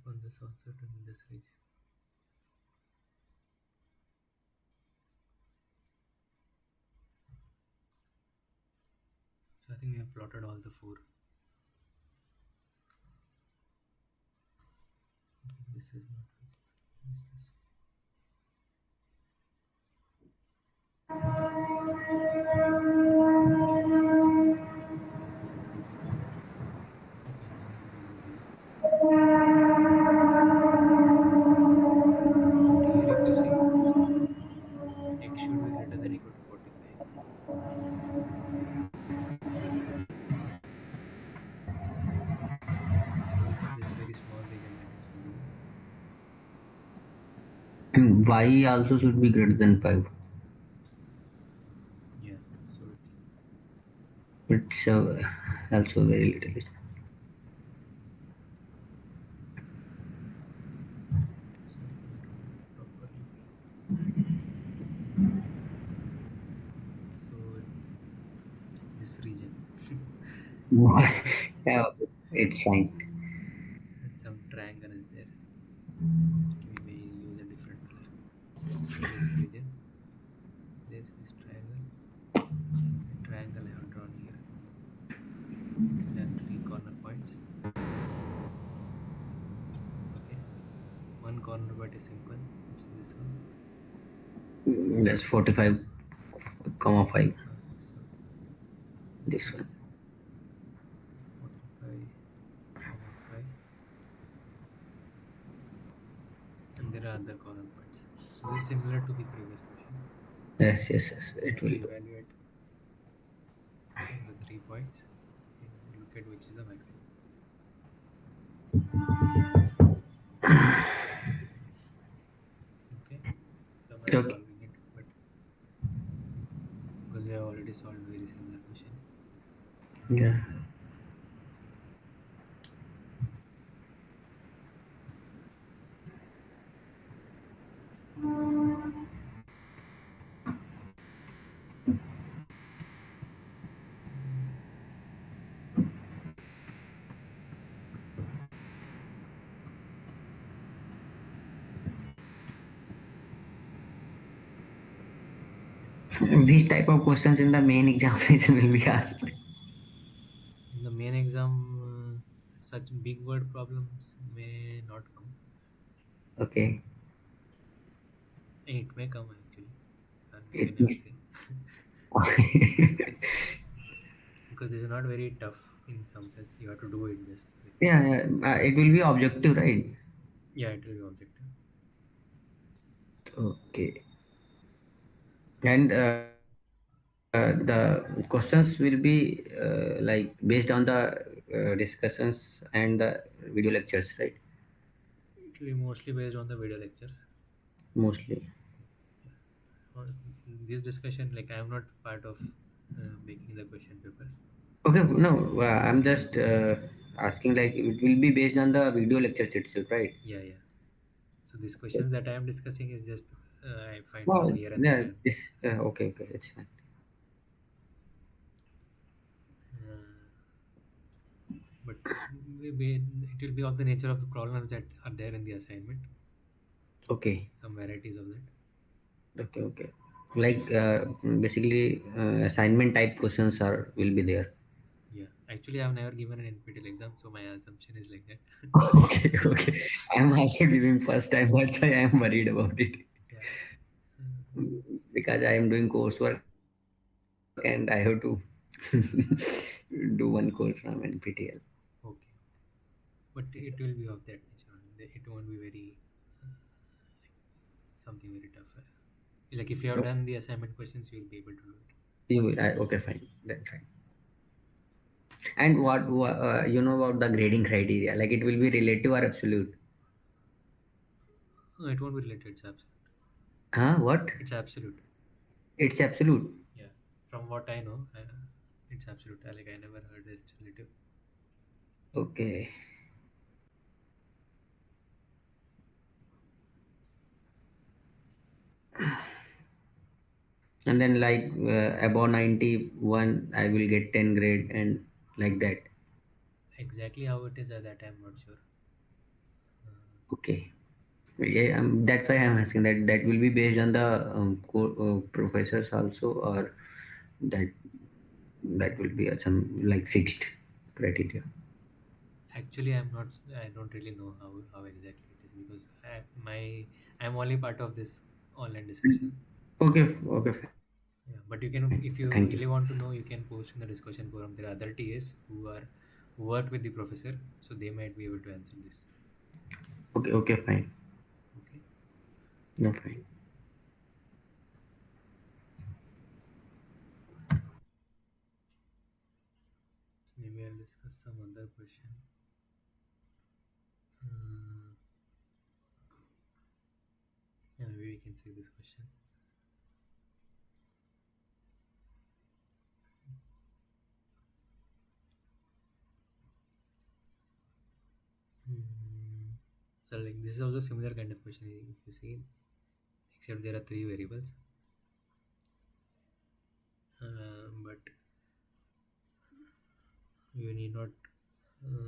For this also in this region. So I think we have plotted all the four. This is not this is okay. Now it will be visible. But here if you see, x should be greater than equal to 45. So it's this very small region that is visible. Y also should be greater than 5. Yeah. So it's It's also very little. sorry, not drawing it properly. So this region. Yeah, it's fine. Some triangle is there. We may use a different color. So this region, there's this triangle. The triangle I have drawn here. It will have three corner points. Okay. One corner point is simple, which is this one. That's 45 comma 5. So This one. 45 comma 5, and there are other corner points. So this is similar to the previous question. Yes, yes, yes. You It have to will. evaluate the 3 points and look at which is the maximum. Okay. So I'm not Okay. solving it, but because we have already solved very similar question. Yeah. Which type of questions in the main examination will be asked? In the main exam, such big word problems may not come. Okay. It may come actually. You It can never say because this is not very tough in some sense. You have to do it just like yeah, yeah. It will be objective, right? yeah, it will be objective. Okay. And the questions will be like based on the discussions and the video lectures, right? It will be mostly based on the video lectures. Mostly. In this discussion, like I am not part of making the question papers. Okay, no, I'm just asking like it will be based on the video lectures itself, right? Yeah, yeah. So these questions that I am discussing is just I find from Well, here and there yeah, and this, okay, okay, it's fine. uh, but maybe it will be of the nature of the problems that are there in the assignment. Okay, Some varieties of that. okay, okay. Like basically assignment type questions are will be there. Yeah, actually, I've never given an NPTEL exam, so my assumption is like that. Okay, okay. I'm also giving first time. That's why I'm worried about it Yeah. Uh, because I am doing coursework and I have to Do one course from NPTEL. Okay, but it will be of that nature only. It won't be very like something very tough. Like if you have Oh, done the assignment questions, you will be able to do it. you will, okay, fine. Then fine. And you know about the grading criteria? Like it will be relative or absolute? It won't be related. It's absolute. Huh? What? It's absolute. It's absolute. Yeah. From what I know, it's absolute. Like I never heard that it's relative. Okay. And then like above 91, I will get 10 grade and like that. Exactly how it is, that I'm not sure. Okay. Yeah, that's why I'm asking that. That will be based on the professors also, or that that will be some like fixed criteria. Actually, I'm not. I don't really know how exactly it is because I'm only part of this online discussion. Okay, okay, Yeah, but you can, if you thank you. really want to know, you can post in the discussion forum. There are other TAs who work with the professor, so they might be able to answer this. Okay, okay, fine. Okay, No, fine. maybe I'll discuss some other question. Uh, yeah, maybe we can see this question. Hmm. So like this is also similar kind of question if you see, except there are three variables. But you need not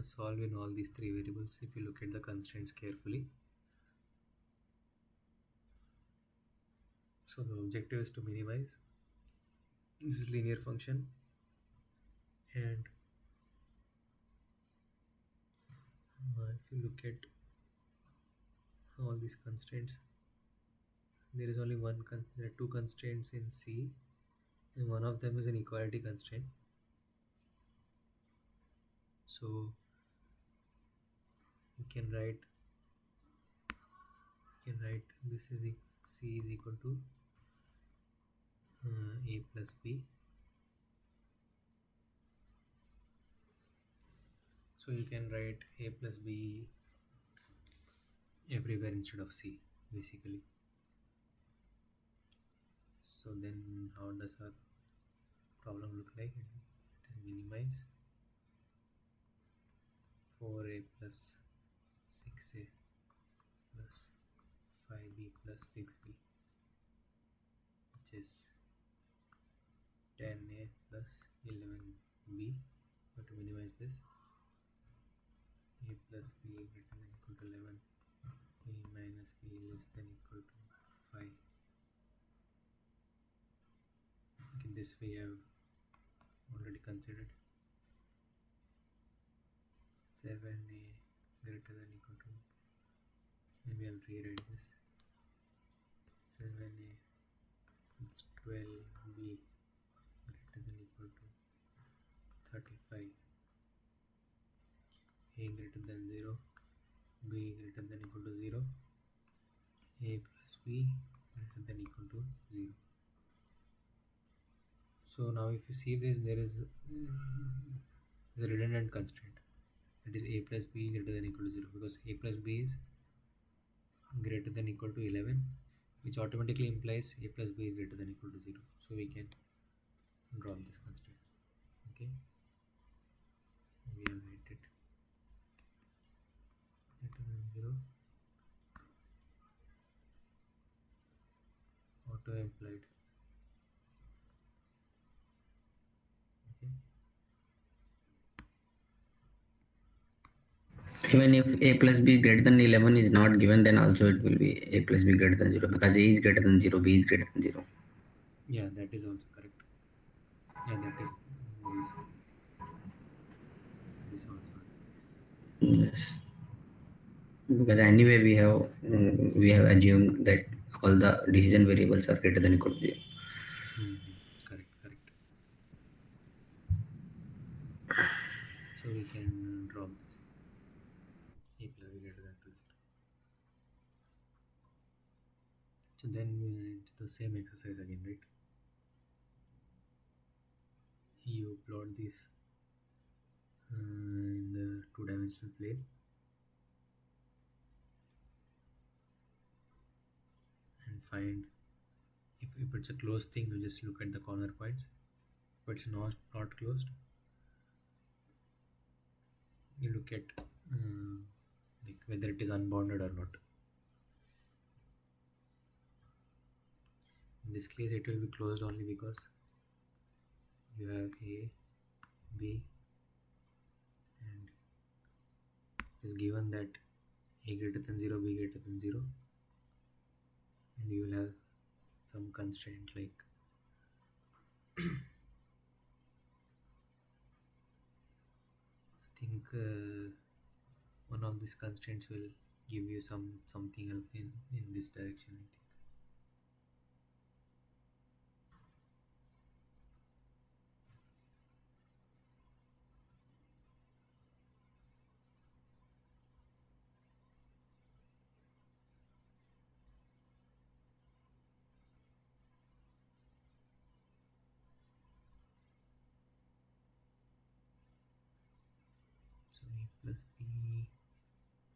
solve in all these three variables if you look at the constraints carefully. So the objective is to minimize this linear function, and if you look at all these constraints, there is only there are two constraints in C, and one of them is an equality constraint. So you can write this is C is equal to A plus B. So you can write A plus B everywhere instead of C, basically. So then how does our problem look like? It is minimize 4A plus 6A plus 5B plus 6B, which is 10A plus 11B. But to minimize this, A plus B greater than equal to 11, A minus B less than equal to 5. Okay, this we have already considered. 7A greater than equal to, maybe I'll rewrite this, 7A plus 12B greater than equal to 35, A greater than 0, B greater than equal to 0, A plus B greater than equal to 0. So now if you see this, there is a redundant constraint, that is A plus B greater than equal to 0, because A plus B is greater than equal to 11, which automatically implies A plus B is greater than equal to 0. So we can drop this constraint. Okay, we have write it greater than 0, auto implied. Okay, Even if a plus b greater than 11 is not given, then also it will be a plus b greater than 0 because a is greater than 0, b is greater than 0. yeah, that is also correct. Yeah, that is very similar. This also applies. Yes. Because anyway we have assumed that all the decision variables are greater than equal to 0. Hmm. Correct, correct. we can drop this a plus b greater than equal 0. So then it's the same exercise again, right? You plot this in the two-dimensional plane and find if it's a closed thing, you just look at the corner points. If it's not closed, you look at like whether it is unbounded or not. In this case, it will be closed only because you have a, b, and it is given that a greater than 0, b greater than 0, and you will have some constraint like I think one of these constraints will give you something else in this direction. I think. So a plus b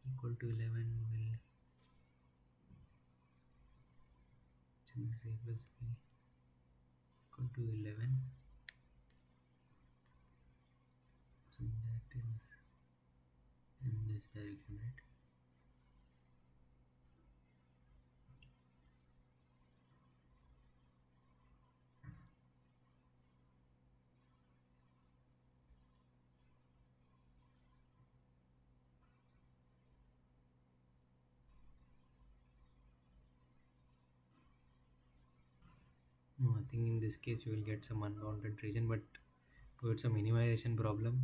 equal to 11 will, so this a plus b equal to 11. So that is in this direction, right? No, I think in this case you will get some unbounded region, but towards a minimization problem,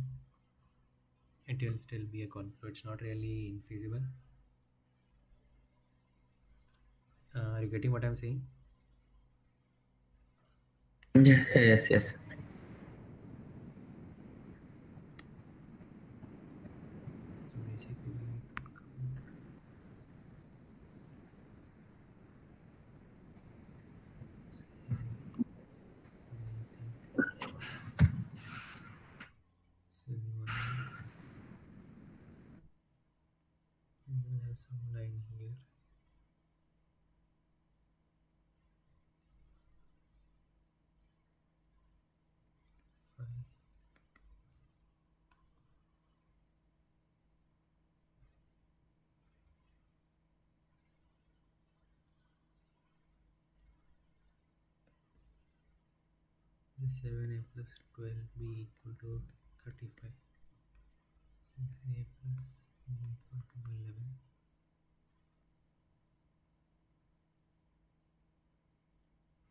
it will still be a conflict. It's not really infeasible. Are you getting what I'm saying? Yes, yes. So basically, it will come. Say, I think so. V1, and you will have some line here. Phi. This 7a plus 12b equal to 35. 6a plus b equal to 11.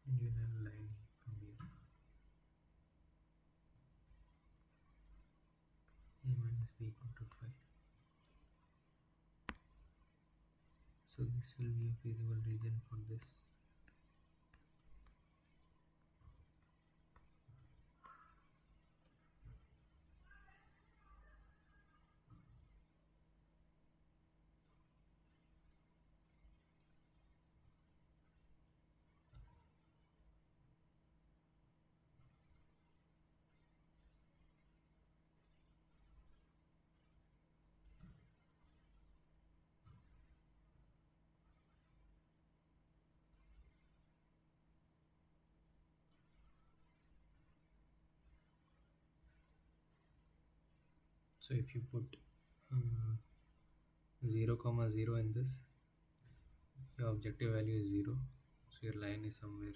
And you'll have a line from here. A minus b equal to 5. So this will be a feasible region for this. So if you put 0 comma 0 in this, your objective value is 0. So your line is somewhere.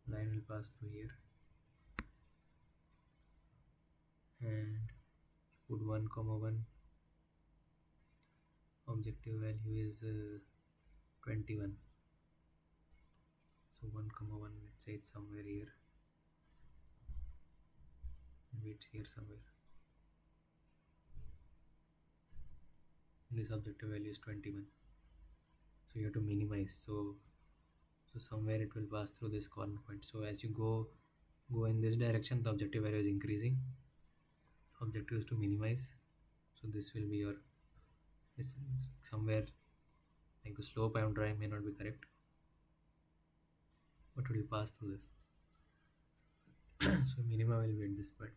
Line will pass through here, and put 1 comma 1. Objective value is 21. So 1 comma 1, let's say it's somewhere here. Maybe it's here somewhere. This objective value is 21. So you have to minimize. So somewhere it will pass through this corner point. So as you go go in this direction, the objective value is increasing. Objective is to minimize. So this will be your, it's somewhere like the slope I am drawing may not be correct, but it will pass through this. So minima will be at this point.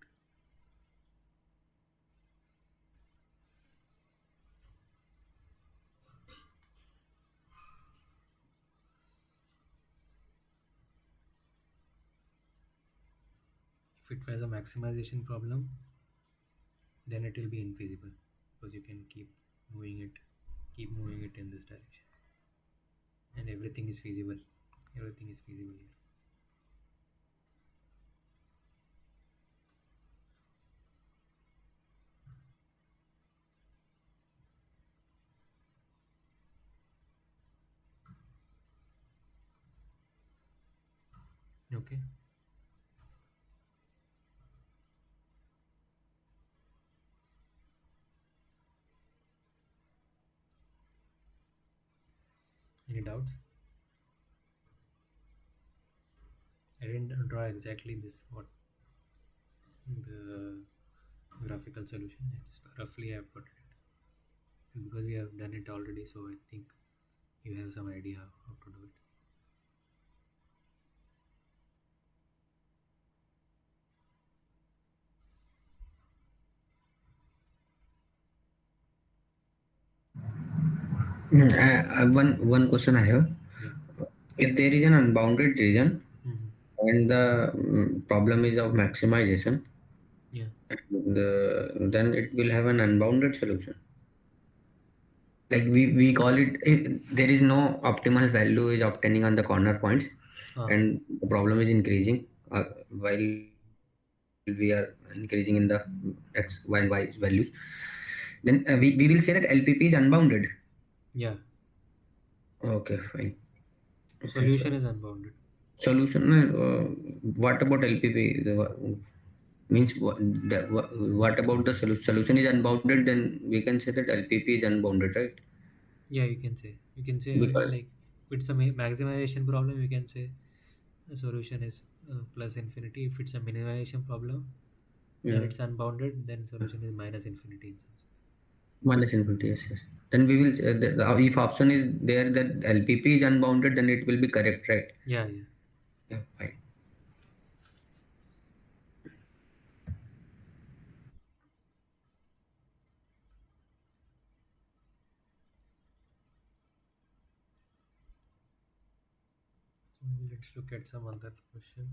If it has a maximization problem, then it will be infeasible because you can keep moving it in this direction, and everything is feasible. Everything is feasible here. Okay. Any doubts? I didn't draw exactly this what the graphical solution. I just roughly have put it, and because we have done it already, so I think you have some idea how to do it. One question I have. Yeah. If there is an unbounded region Hmm. and the problem is of maximization, Yeah. then it will have an unbounded solution. Like we call it, there is no optimal value is obtaining on the corner points, Ah. and the problem is increasing while we are increasing in the x, y, and y values. Then we will say that LPP is unbounded. Yeah. Okay, fine. That's Solution all. is unbounded. Solution. What about LPP? Means what about the solution? Solution is unbounded. Then we can say that LPP is unbounded, right? Yeah, you can say. You can say Because like if it's a maximization problem, you can say the solution is plus infinity. If it's a minimization problem, and yeah, it's unbounded, then solution is minus infinity in some sense. minus infinity. Yes, yes. Then we will. If option is there that LPP is unbounded, then it will be correct, right? Yeah, yeah. Yeah, fine. So let's look at some other question.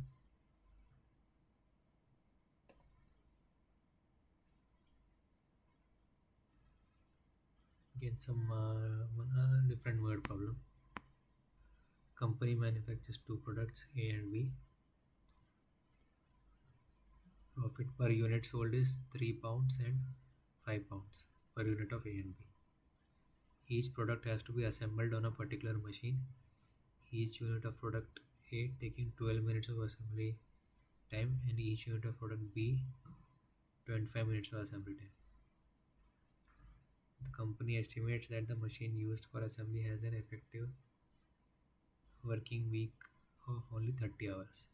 Again, some different word problem. Company manufactures two products A and B. Profit per unit sold is £3 and £5 per unit of A and B. Each product has to be assembled on a particular machine. Each unit of product A taking 12 minutes of assembly time, and each unit of product B 25 minutes of assembly time. The company estimates that the machine used for assembly has an effective working week of only 30 hours.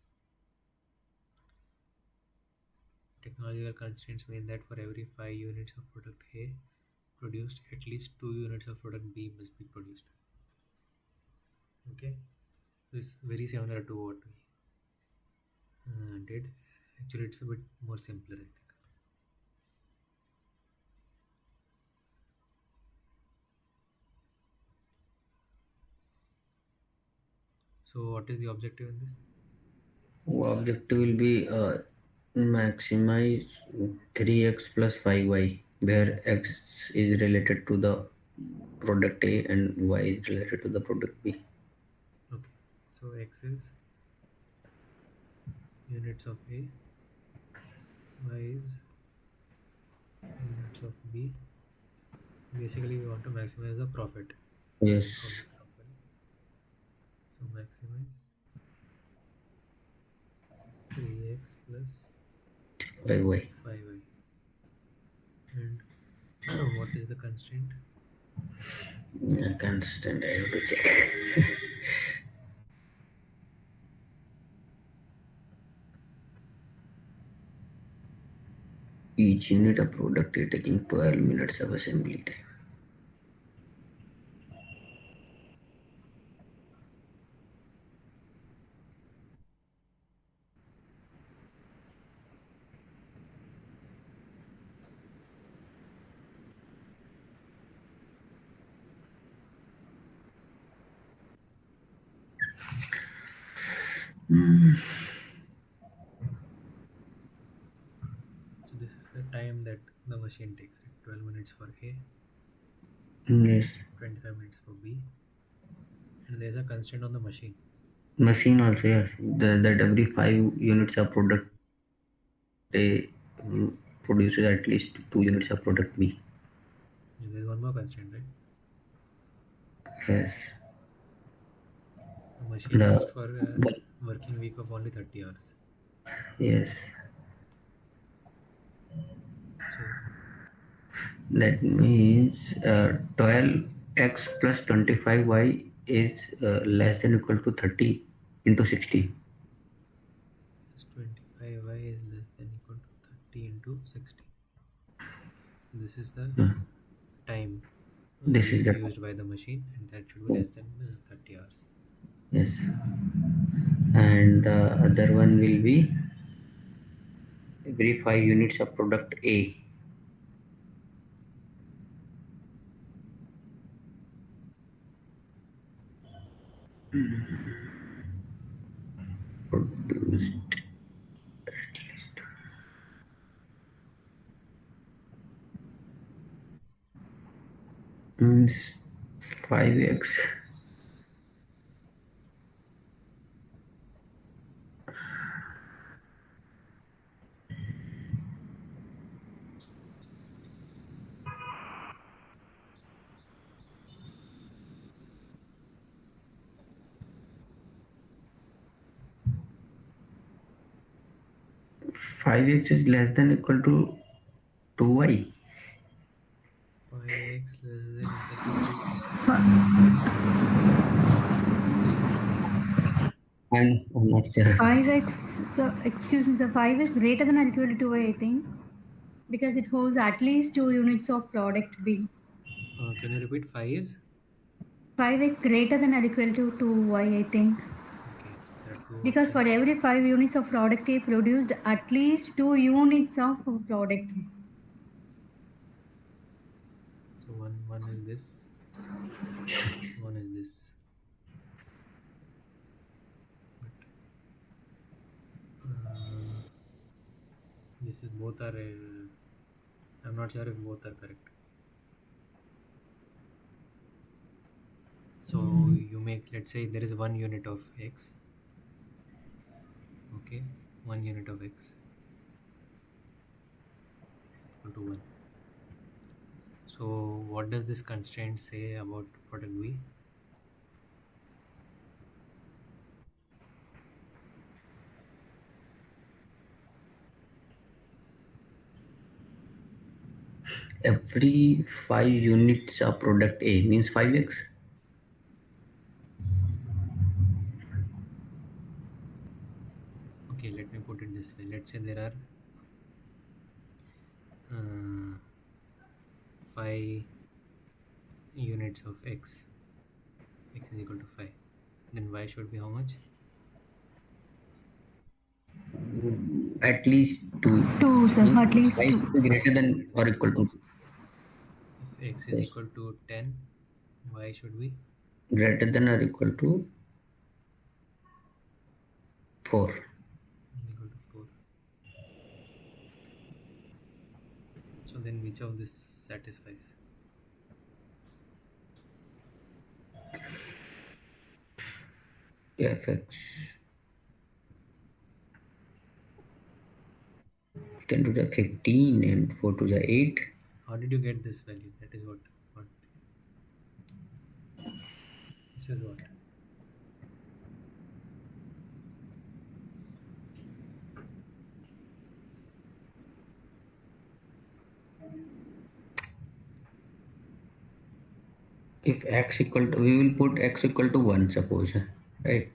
Technological constraints mean that for every 5 units of product A produced, at least 2 units of product B must be produced. Okay, this is very similar to what we did. Actually, it's a bit more simpler, I think. So, what is the objective in this? Objective will be maximize 3x plus 5y, where x is related to the product A and y is related to the product B. Okay, so X is units of A, Y is units of B. Basically, we want to maximize the profit of Yes, this company. So, maximize 3x plus y. 5y. And what is the constraint? Constant. I have to check. each unit of product is taking 12 minutes of assembly time. So this is the time that the machine takes, right? 12 minutes for A, Yes. 25 minutes for B, and there's a constraint on the machine. Machine also, yes. That every 5 units of product A produces at least 2 units of product B. And there's one more constraint, right? Yes. The machine asked The for a but working week of only 30 hours. yes, So that means 12x plus 25y is less than equal to 30 into 60. plus 25y is less than equal to 30 into 60. This is the time This is the used by the machine, and that should be less than 30 hours. yes, and the other one will be every 5 units of product A produced means 5x 5x is less than equal to 2y. 5x less than equal to 2. I'm not sure. 5x, so excuse me, the 5 is greater than or equal to 2, I think, because it holds at least 2 units of product B. Can you repeat? 5 is? 5x greater than or equal to 2y, I think. Okay, there are two Because for options. every 5 units of product A produced at least 2 units of product B. So one is this, one is this. But uh, this is both are. I'm not sure if both are correct. So you make, let's say there is 1 unit of x. Okay, 1 unit of x is equal to 1. So what does this constraint say about product B? Every 5 units of product A means 5x. Okay, let me put it this way. Let's say there are 5 units of x. X is equal to 5. Then y should be how much? At least 2 2, sir, means at least y 2. should be greater than or equal to If x is yes, equal to 10, y should be greater than or equal to 4. equal to 4. So then which of this satisfies? Fx 10 to the 15 and 4 to the 8. How did you get this value? That is what this is what. If x equal to, we will put x equal to 1, suppose, right?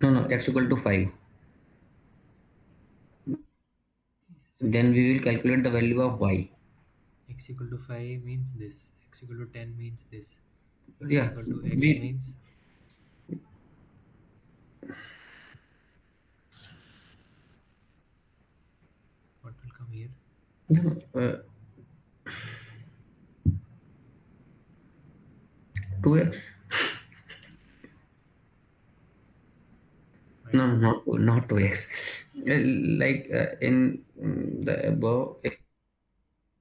No, no, x equal to 5. So then we will calculate the value of y. x equal to 5 means this, x equal to 10 means this, x Yeah, equal to x we means what will come here? no, 2x. Why No, 2x? not 2x. Like in the above,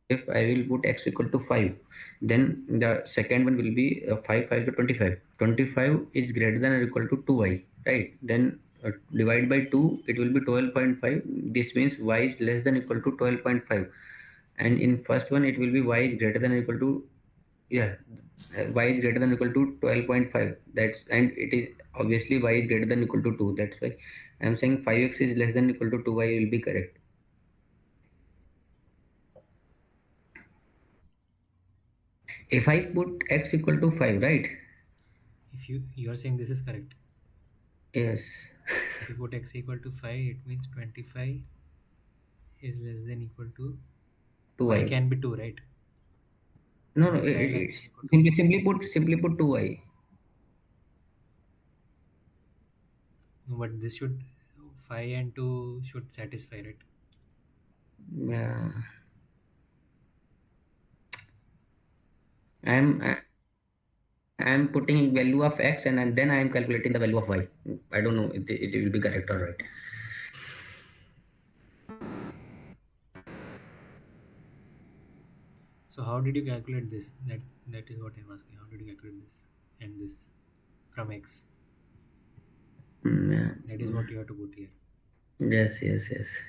if I will put x equal to 5, then the second one will be 5, 5 to 25. 25 is greater than or equal to 2y, right? Then divide by 2, it will be 12.5. This means y is less than equal to 12.5. And in first one, it will be y is greater than or equal to, yeah, y is greater than or equal to 12.5. That's, and it is obviously y is greater than or equal to 2. That's why I'm saying 5x is less than or equal to 2y will be correct. If I put x equal to 5, right? If you are saying this is correct. Yes, If you put x equal to 5, it means 25 is less than equal to y 2y. can be 2, right? No, no, 25 less than it's equal to simply put 2y. no, but this should 5 and 2 should satisfy, right? Yeah, I'm I'm putting value of x, and then I am calculating the value of y. I don't know it will be correct or right. So how did you calculate this? That is what I'm asking. How did you calculate this and this from x? Yeah. That is what you have to put here. Yes, yes, yes.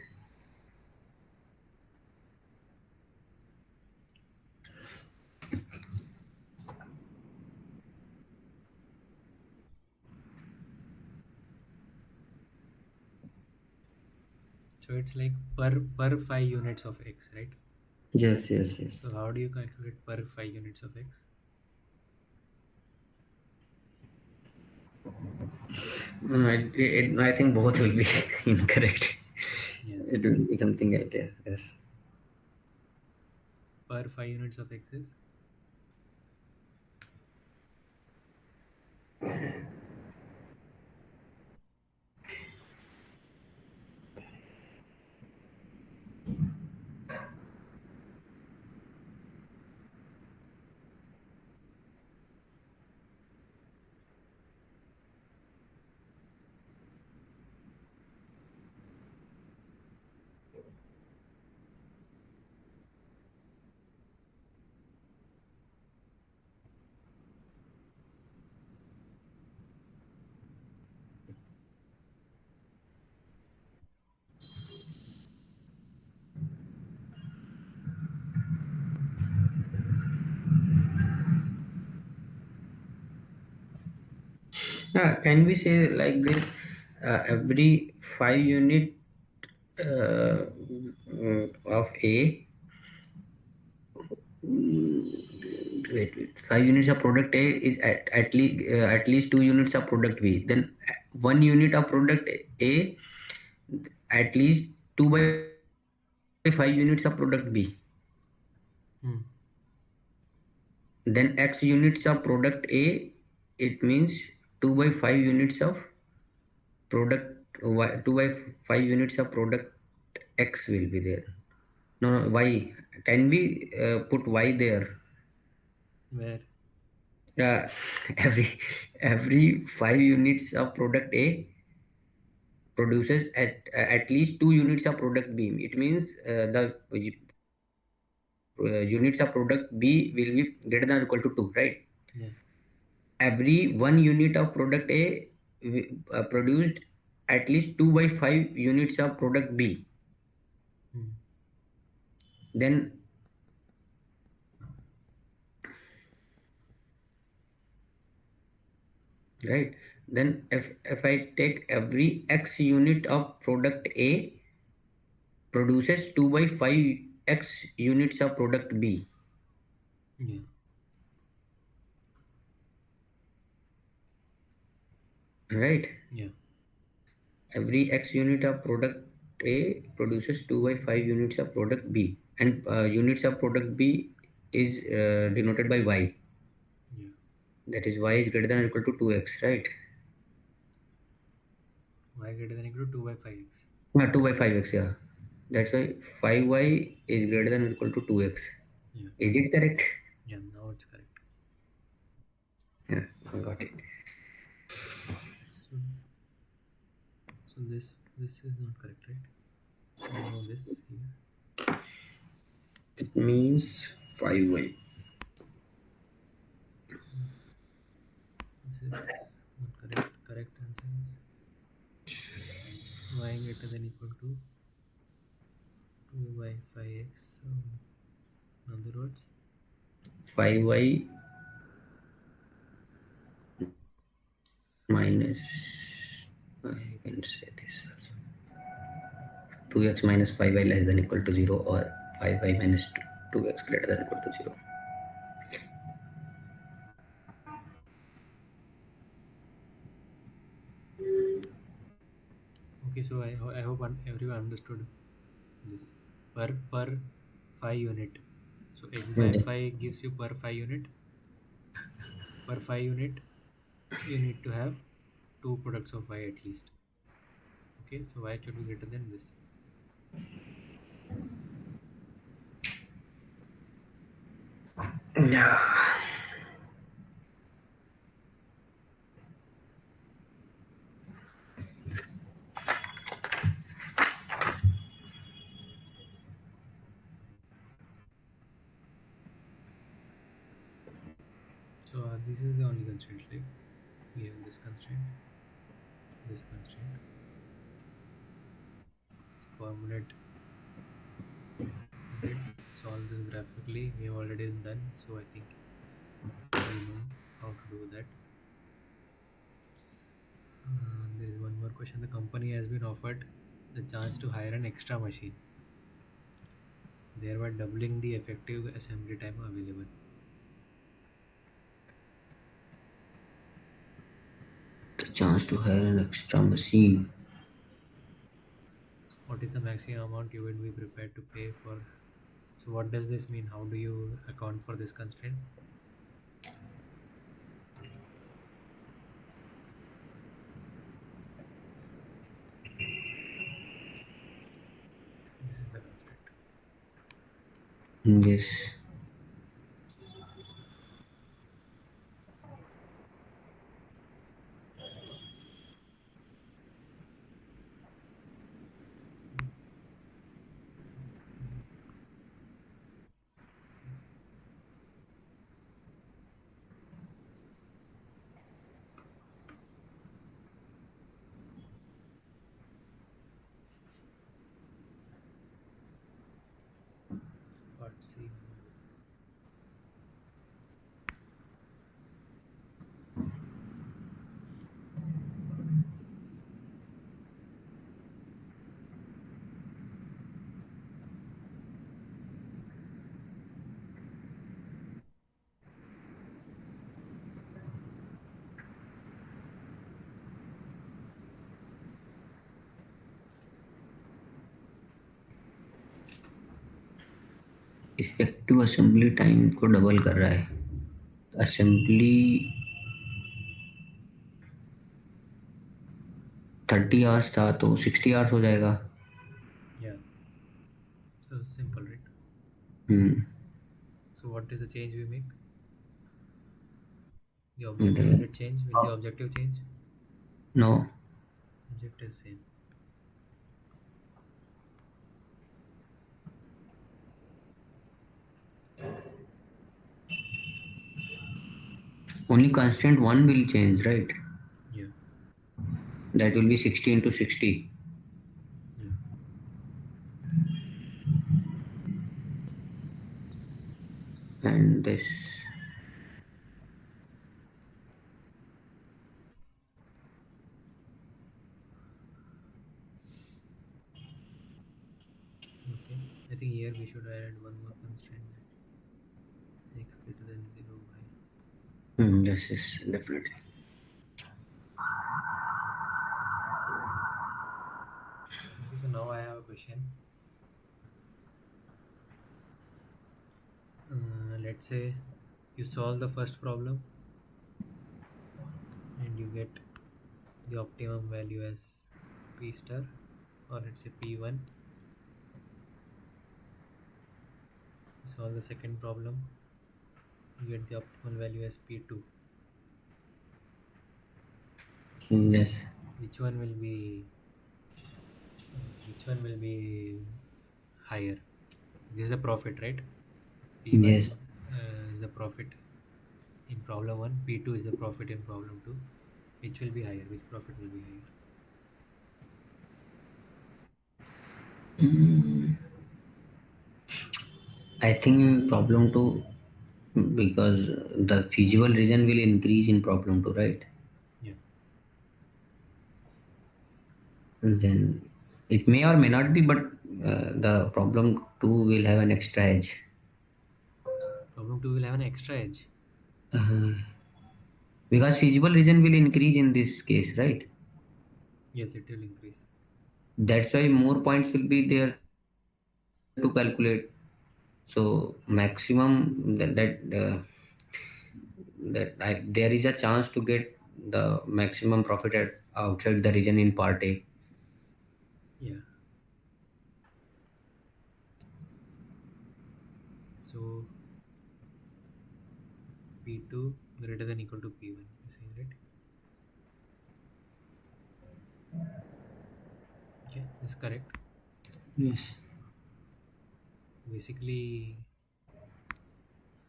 So it's like per 5 units of x, right? Yes, yes, So yes. how do you calculate per 5 units of x? No, I think both will be incorrect. Yeah, It will be something like that. Yes. per 5 units of x is Can we say like this? Every 5 unit of A, wait, 5 units of product A is at least 2 units of product B. Then 1 unit of product A, at least 2/5 units of product B. hmm, Then X units of product A, it means 2/5 units of product Y, 2/5 units of product X will be there. No, no, Y. Can we put Y there? where Uh, every every 5 units of product A produces at least 2 units of product B. It means the units of product B will be greater than or equal to 2, right? yeah, Every 1 unit of product A produced at least 2/5 units of product B. hmm, Then, right? Then if I take every X unit of product A produces 2/5 X units of product B, yeah, right? yeah, Every X unit of product A produces 2 by 5 units of product B, and units of product B is denoted by Y. Yeah. That is Y is greater than or equal to 2x, right? Y greater than equal to 2 by 5x. No, 2 by 5x, yeah. That's why 5y is greater than or equal to 2x. Yeah. Is it correct? Yeah, now it's correct. Yeah, I got it. So this is not correct, right? No, this here. It means 5y. This is not correct. Correct answer is y greater than equal to 2 by 5x. So in other words, 5y minus, I can say this also. 2x minus 5y less than equal to 0, or 5y minus 2x greater than equal to 0. okay. So I hope everyone understood this per 5 unit. So x by Yes. 5 gives you per 5 unit. Per 5 unit, you need to have two products of y at least. Okay, so y should be greater than this. Yeah. So this is the only constraint, right? We have this constraint. So formulate it, solve this graphically. We have already done, so I think we know how to do that. There is one more question. The company has been offered the chance to hire an extra machine, thereby doubling the effective assembly time available. The chance to hire an extra machine. What is the maximum amount you would be prepared to pay for? So what does this mean? How do you account for this constraint? This is the constraint. Yes. Part C. Effective assembly time को double कर रहा है. Assembly 30 hours था तो 60 hours हो जाएगा. Yeah. So simple, right? So what is the change we make? The objective, will The, it change? Will the objective change? no, Objective same. only constant one will change, right? Yeah. That will be 60 into 60. Yeah. And this, Okay. I think here we should add one more constraint that x greater than 0 y. this is definitely. Okay, so now I have question. Let's say you solve the first problem and you get the optimum value as p star, or let's say p1. You solve the second problem, you get the optimal value as p2. Yes. Which one will be which one will be higher? This is the profit, right? P1 Yes. is the profit in problem 1, P2 is the profit in problem 2. Which will be higher? Which profit will be higher? I think problem two, because the feasible region will increase in problem two, right? Yeah. And then it may or may not be, but the problem two will have an extra edge. Problem 2 will have an extra edge. Because feasible region will increase in this case, right? Yes, it will increase. That's why more points will be there to calculate. So maximum there is a chance to get the maximum profit at outside the region in part A. Yeah. So P2 greater than equal to P1. You're saying, right? Okay, this is correct. Yes. Basically,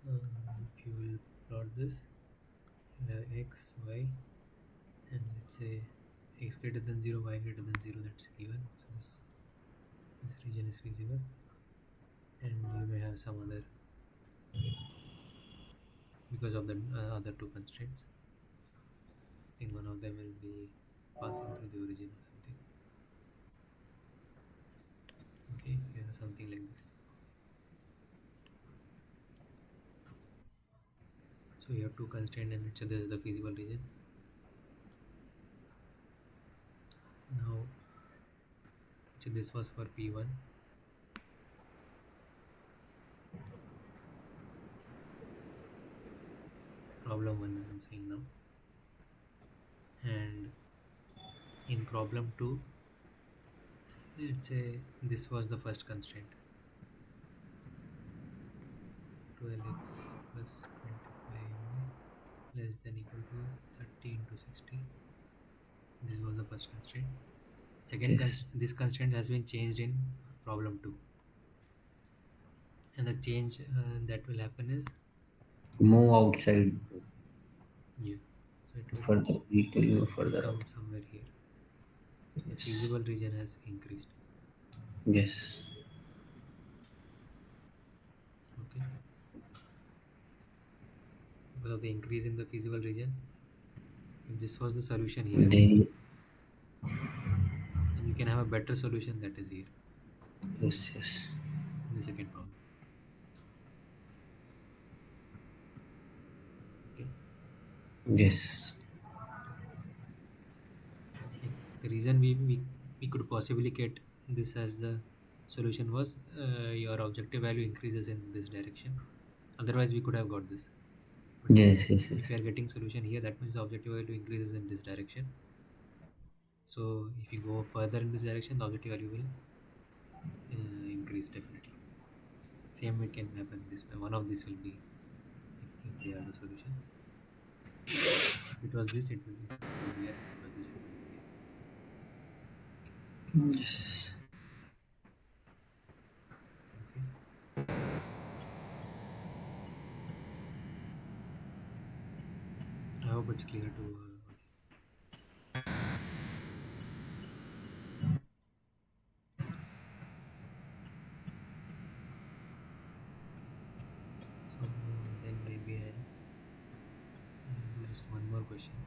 if you will plot this, you'll have x, y, and let's say x greater than 0, y greater than 0, that's given. So this region is feasible, and you may have some other, because of the other two constraints. I think one of them will be passing through the origin or something. Okay, here something like this. So you have two constraints and each other is the feasible region. Now, so this was for P1, problem 1 I'm saying now. And in problem 2, let's say this was the first constraint, 12x plus 25y less than equal to 30 into 60. This was the first constraint. Yes. This constraint has been changed in problem 2, and the change that will happen is, Move outside yeah, so it will further. It will move further out. come somewhere here. So the Yes. feasible region has increased. Yes. Okay, because of the increase in the feasible region, if this was the solution here, They. then you can have a better solution that is here Yes. Yes. in the second problem. Okay, Yes. like the reason we could possibly get this as the solution was your objective value increases in this direction. Otherwise we could have got this, but Yes. Yes. if Yes. you are getting solution here, that means the objective value increases in this direction. So if you go further in this direction, the objective value will increase definitely. Same it can happen this way. One of these will be, if they are the solution. If it was this, it will be here. If it was this, it will be here. Yes. Okay. I hope it's clear to all. So then maybe I'll do just one more question.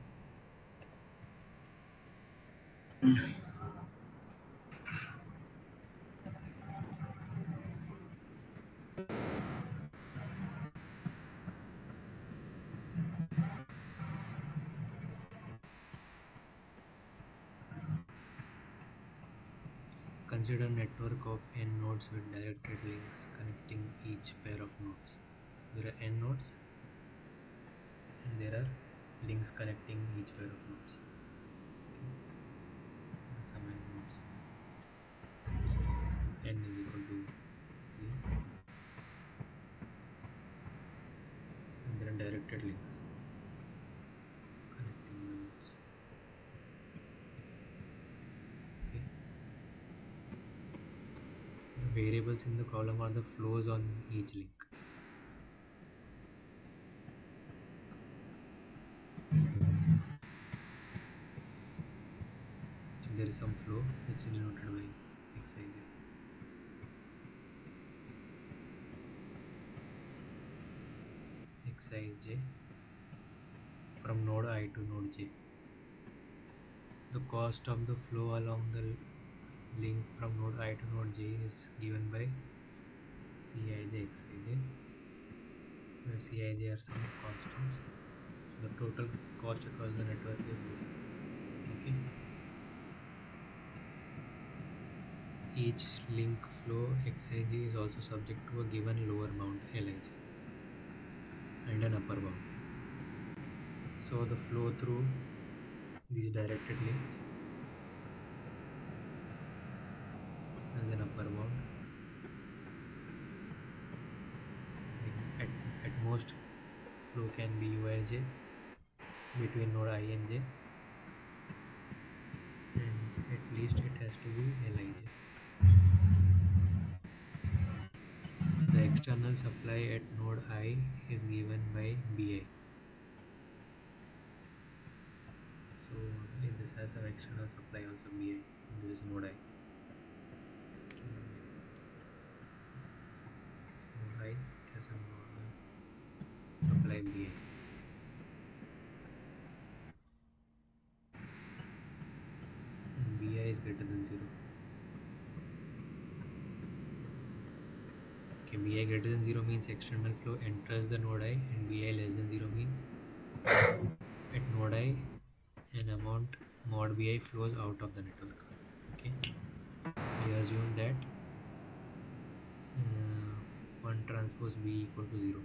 consider a network of n nodes with directed links connecting each pair of nodes. There are n nodes and there are links connecting each pair of nodes. Okay, there are some n nodes. Say n is equal to 3, and there are directed links connecting the nodes. Okay, the variables in the column are the flows on each link. So there is some flow which is denoted by xij. Xij from node I to node j. The cost of the flow along the link from node I to node j is given by Cij Xij, where Cij are some constants. So the total cost across the network is this. Okay. Each link flow Xij is also subject to a given lower bound Lij and an upper bound. So the flow through these directed links has an upper bound. Like at most flow can be Uij between node I and j, and at least it has to be Lij. The external supply at node I is given by Bi. So this has some external supply also Bi. This is node I. Okay, this node I, it has a node supply Bi. And Bi is greater than 0. Okay, Bi greater than 0 means external flow enters the node I, and Bi less than 0 means at node I an amount mod Bi flows out of the network. Okay, we assume that 1 transpose B equal to 0.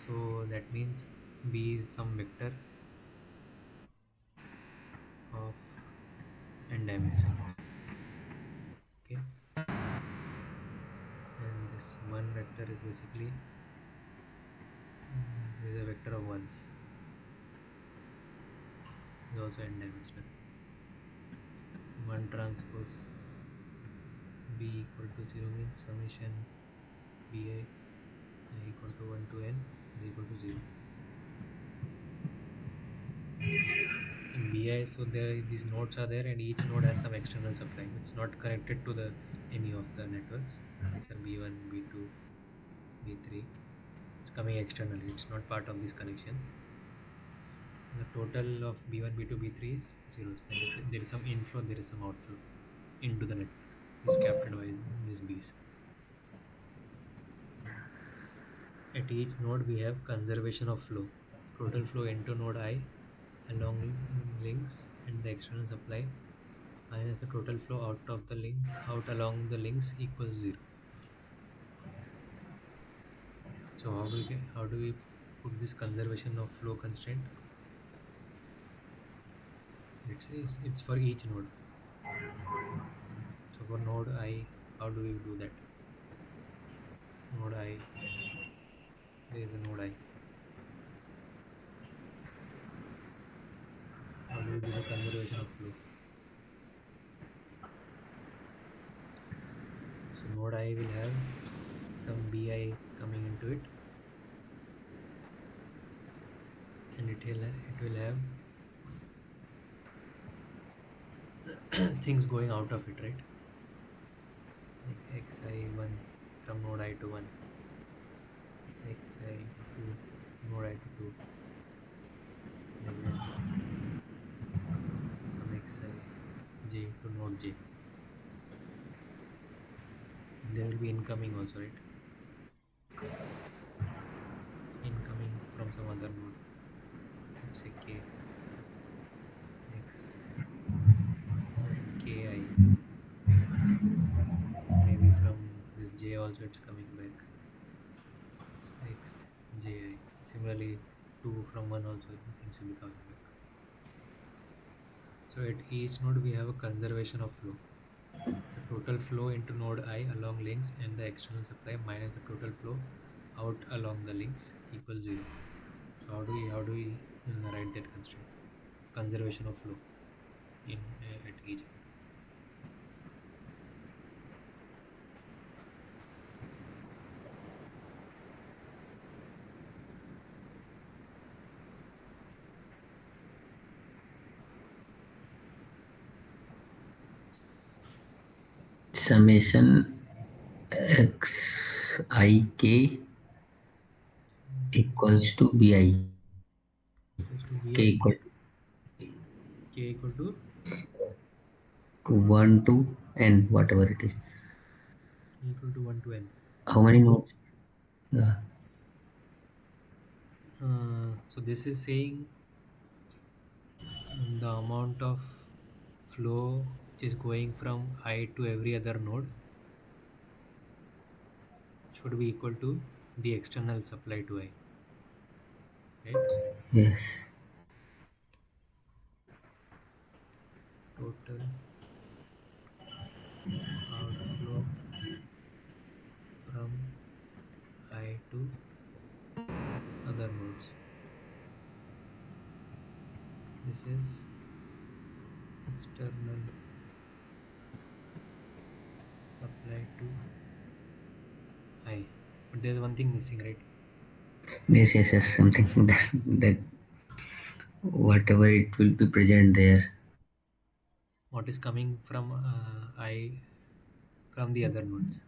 So that means B is some vector of n dimensions. Okay, and this one vector is basically is a vector of ones. Is also n dimensional. 1 transpose B equal to 0 means summation Bi equal to 1 to n is equal to 0. In Bi, so there these nodes are there, and each node has some external supply. It's not connected to the any of the networks. These are B1, B2, B3. It's coming externally. It's not part of these connections. The total of B1, B2, B3 is zeros. That is, there is some inflow, there is some outflow into the network. Is captured by these B's. At each node, we have conservation of flow. Total flow into node I along links and the external supply minus the total flow out along the links equals 0. So how do we put this conservation of flow constraint? It's for each node. So for node I, how do we do that? Node I, there is a node I. How do we do the conservation of flow? So node I will have some Bi coming into it, and it will have things going out of it, right? Like xi1 from node I to 1, xi2 node I to 2, like that. Some xij to node j. And there will be incoming also, right? Incoming from some other node. Let's say k, x, also it's coming back. So x ji. Similarly, 2 from 1 also the things will be coming back. So at each node we have a conservation of flow. The total flow into node I along links and the external supply minus the total flow out along the links equals 0. So how do we write that constraint? Conservation of flow in at each node. summation x I k Summation equals to bi equals to k vi. equal K equal to to 1 to n whatever it is. k equal to 1 to n. How many nodes? Yeah. So this is saying the amount of flow which is going from I to every other node should be equal to the external supply to I, right? Yes. Total outflow from I to other nodes. This is external supply to I. But there's one thing missing, right? Yes, yes, yes. Something that whatever it will be present there. What is coming from I from the other nodes?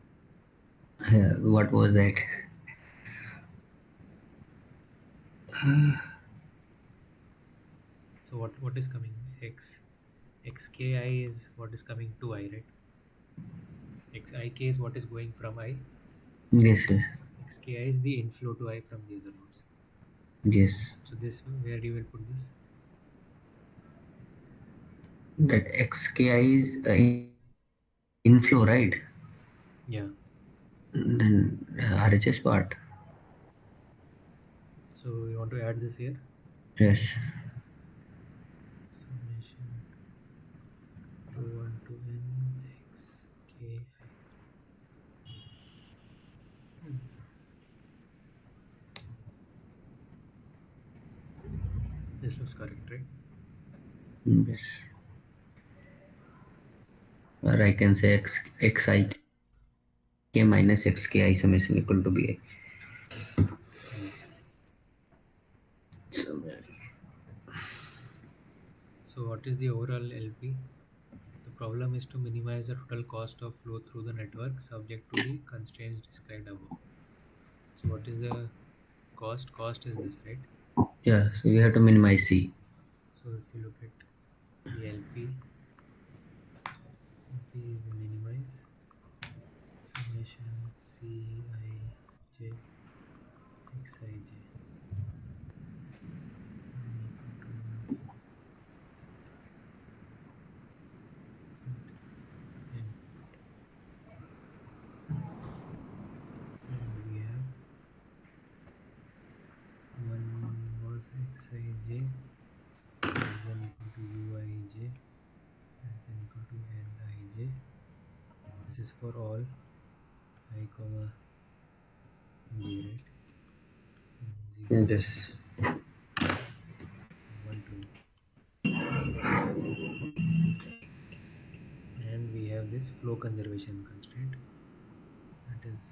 What was that? So what is coming? Xki is what is coming to I, right? Xik is what is going from I. Yes, yes, Xki is the inflow to I from the other nodes. yes. So this where you will put this? That xki is inflow, right? Yeah. Then RHS part. So you want to add this here? Yes. Summation to 1 to n xki. Hmm. This looks correct, right? Yes. Or I can say xik minus xki summation equal to bi. Yes. So, So what is the overall LP? The problem is to minimize the total cost of flow through the network subject to the constraints described above. So what is the cost? Cost is this, right? yeah, so you have to minimize c. So if you look at the LP is minimize summation Cij Xij equal to 1 to n, and we have 1 was Xij less than equal to Uij less than equal to Nij. This is for all I comma j, right? 0 to Yes. 1 to n. And we have this flow conservation constraint, that is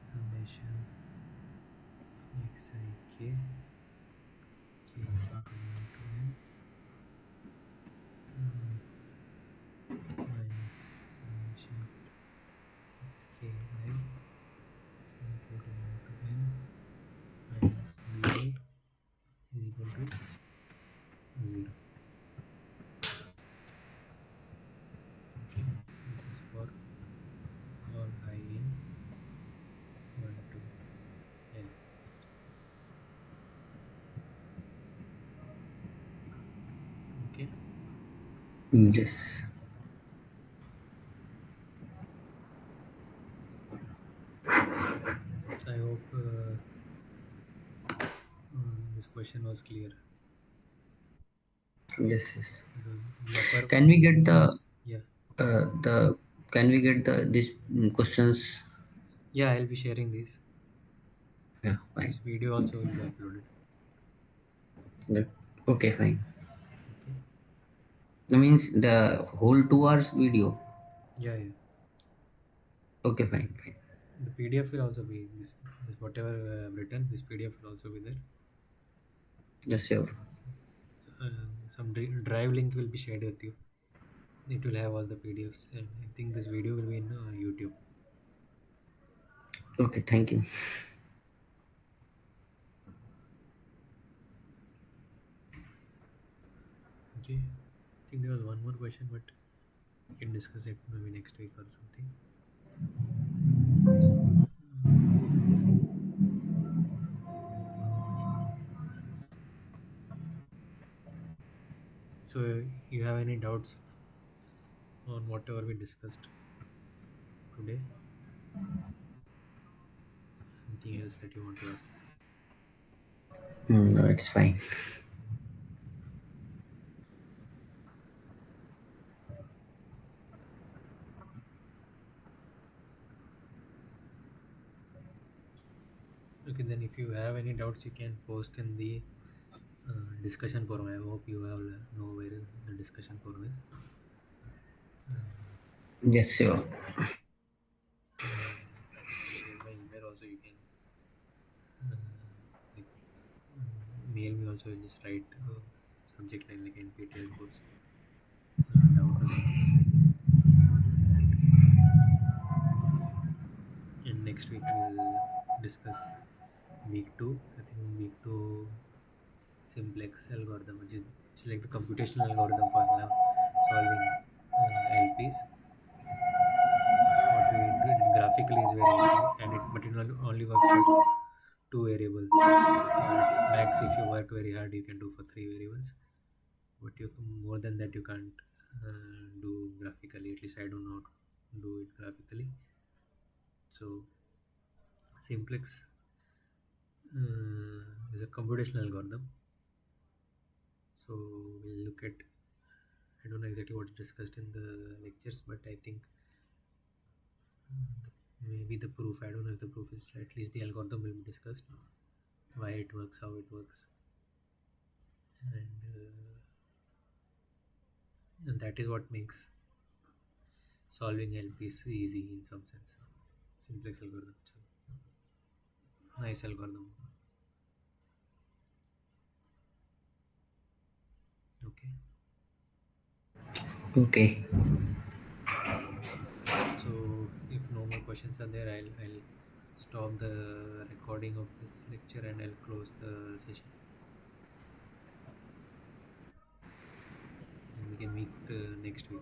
summation xik k equal to 1 to n uh, minus summation xki equal to 1 to n minus bi is equal to 0. Okay, this is for all I in 1 to n. Okay. Yes. question was clear. Yes, yes. The upper Can we get yeah, the can we get the these questions? yeah, I'll be sharing this. Yeah, fine. This video also will be uploaded. That- Okay, fine. Okay. That means the whole 2 hours video. Yeah, yeah. Okay, fine, fine. The PDF will also be this whatever I've written. This PDF will also be there. Just sure. So, some drive link will be shared with you. It will have all the PDFs, and I think this video will be in YouTube. Okay, thank you. Okay. I think there was one more question, but we can discuss it maybe next week or something. So, you have any doubts on whatever we discussed today? Anything else that you want to ask? No, it's fine. Okay, then if you have any doubts, you can post in the discussion forum. I hope you all know where the discussion forum is. Yes, sure. I'll share my email also. You can like mail me also. Just write subject line like NPTEL course doubt or something. Right. And next week we'll discuss week two. I think week two simplex algorithm, which is it's like the computational algorithm for solving LPs. What we did graphically is very easy, and it but it only works for two variables. Max, if you work very hard, you can do for three variables. But you more than that you can't do graphically. At least I don't know how to do it graphically. So simplex is a computational algorithm. So we'll look at. I don't know exactly what is discussed in the lectures, but I think maybe the proof. I don't know if the proof is at least the algorithm will be discussed. Why it works, how it works, and that is what makes solving LPs easy in some sense. Simplex algorithm. So nice algorithm. Okay. Okay. So if no more questions are there, I'll stop the recording of this lecture and I'll close the session and we can meet next week.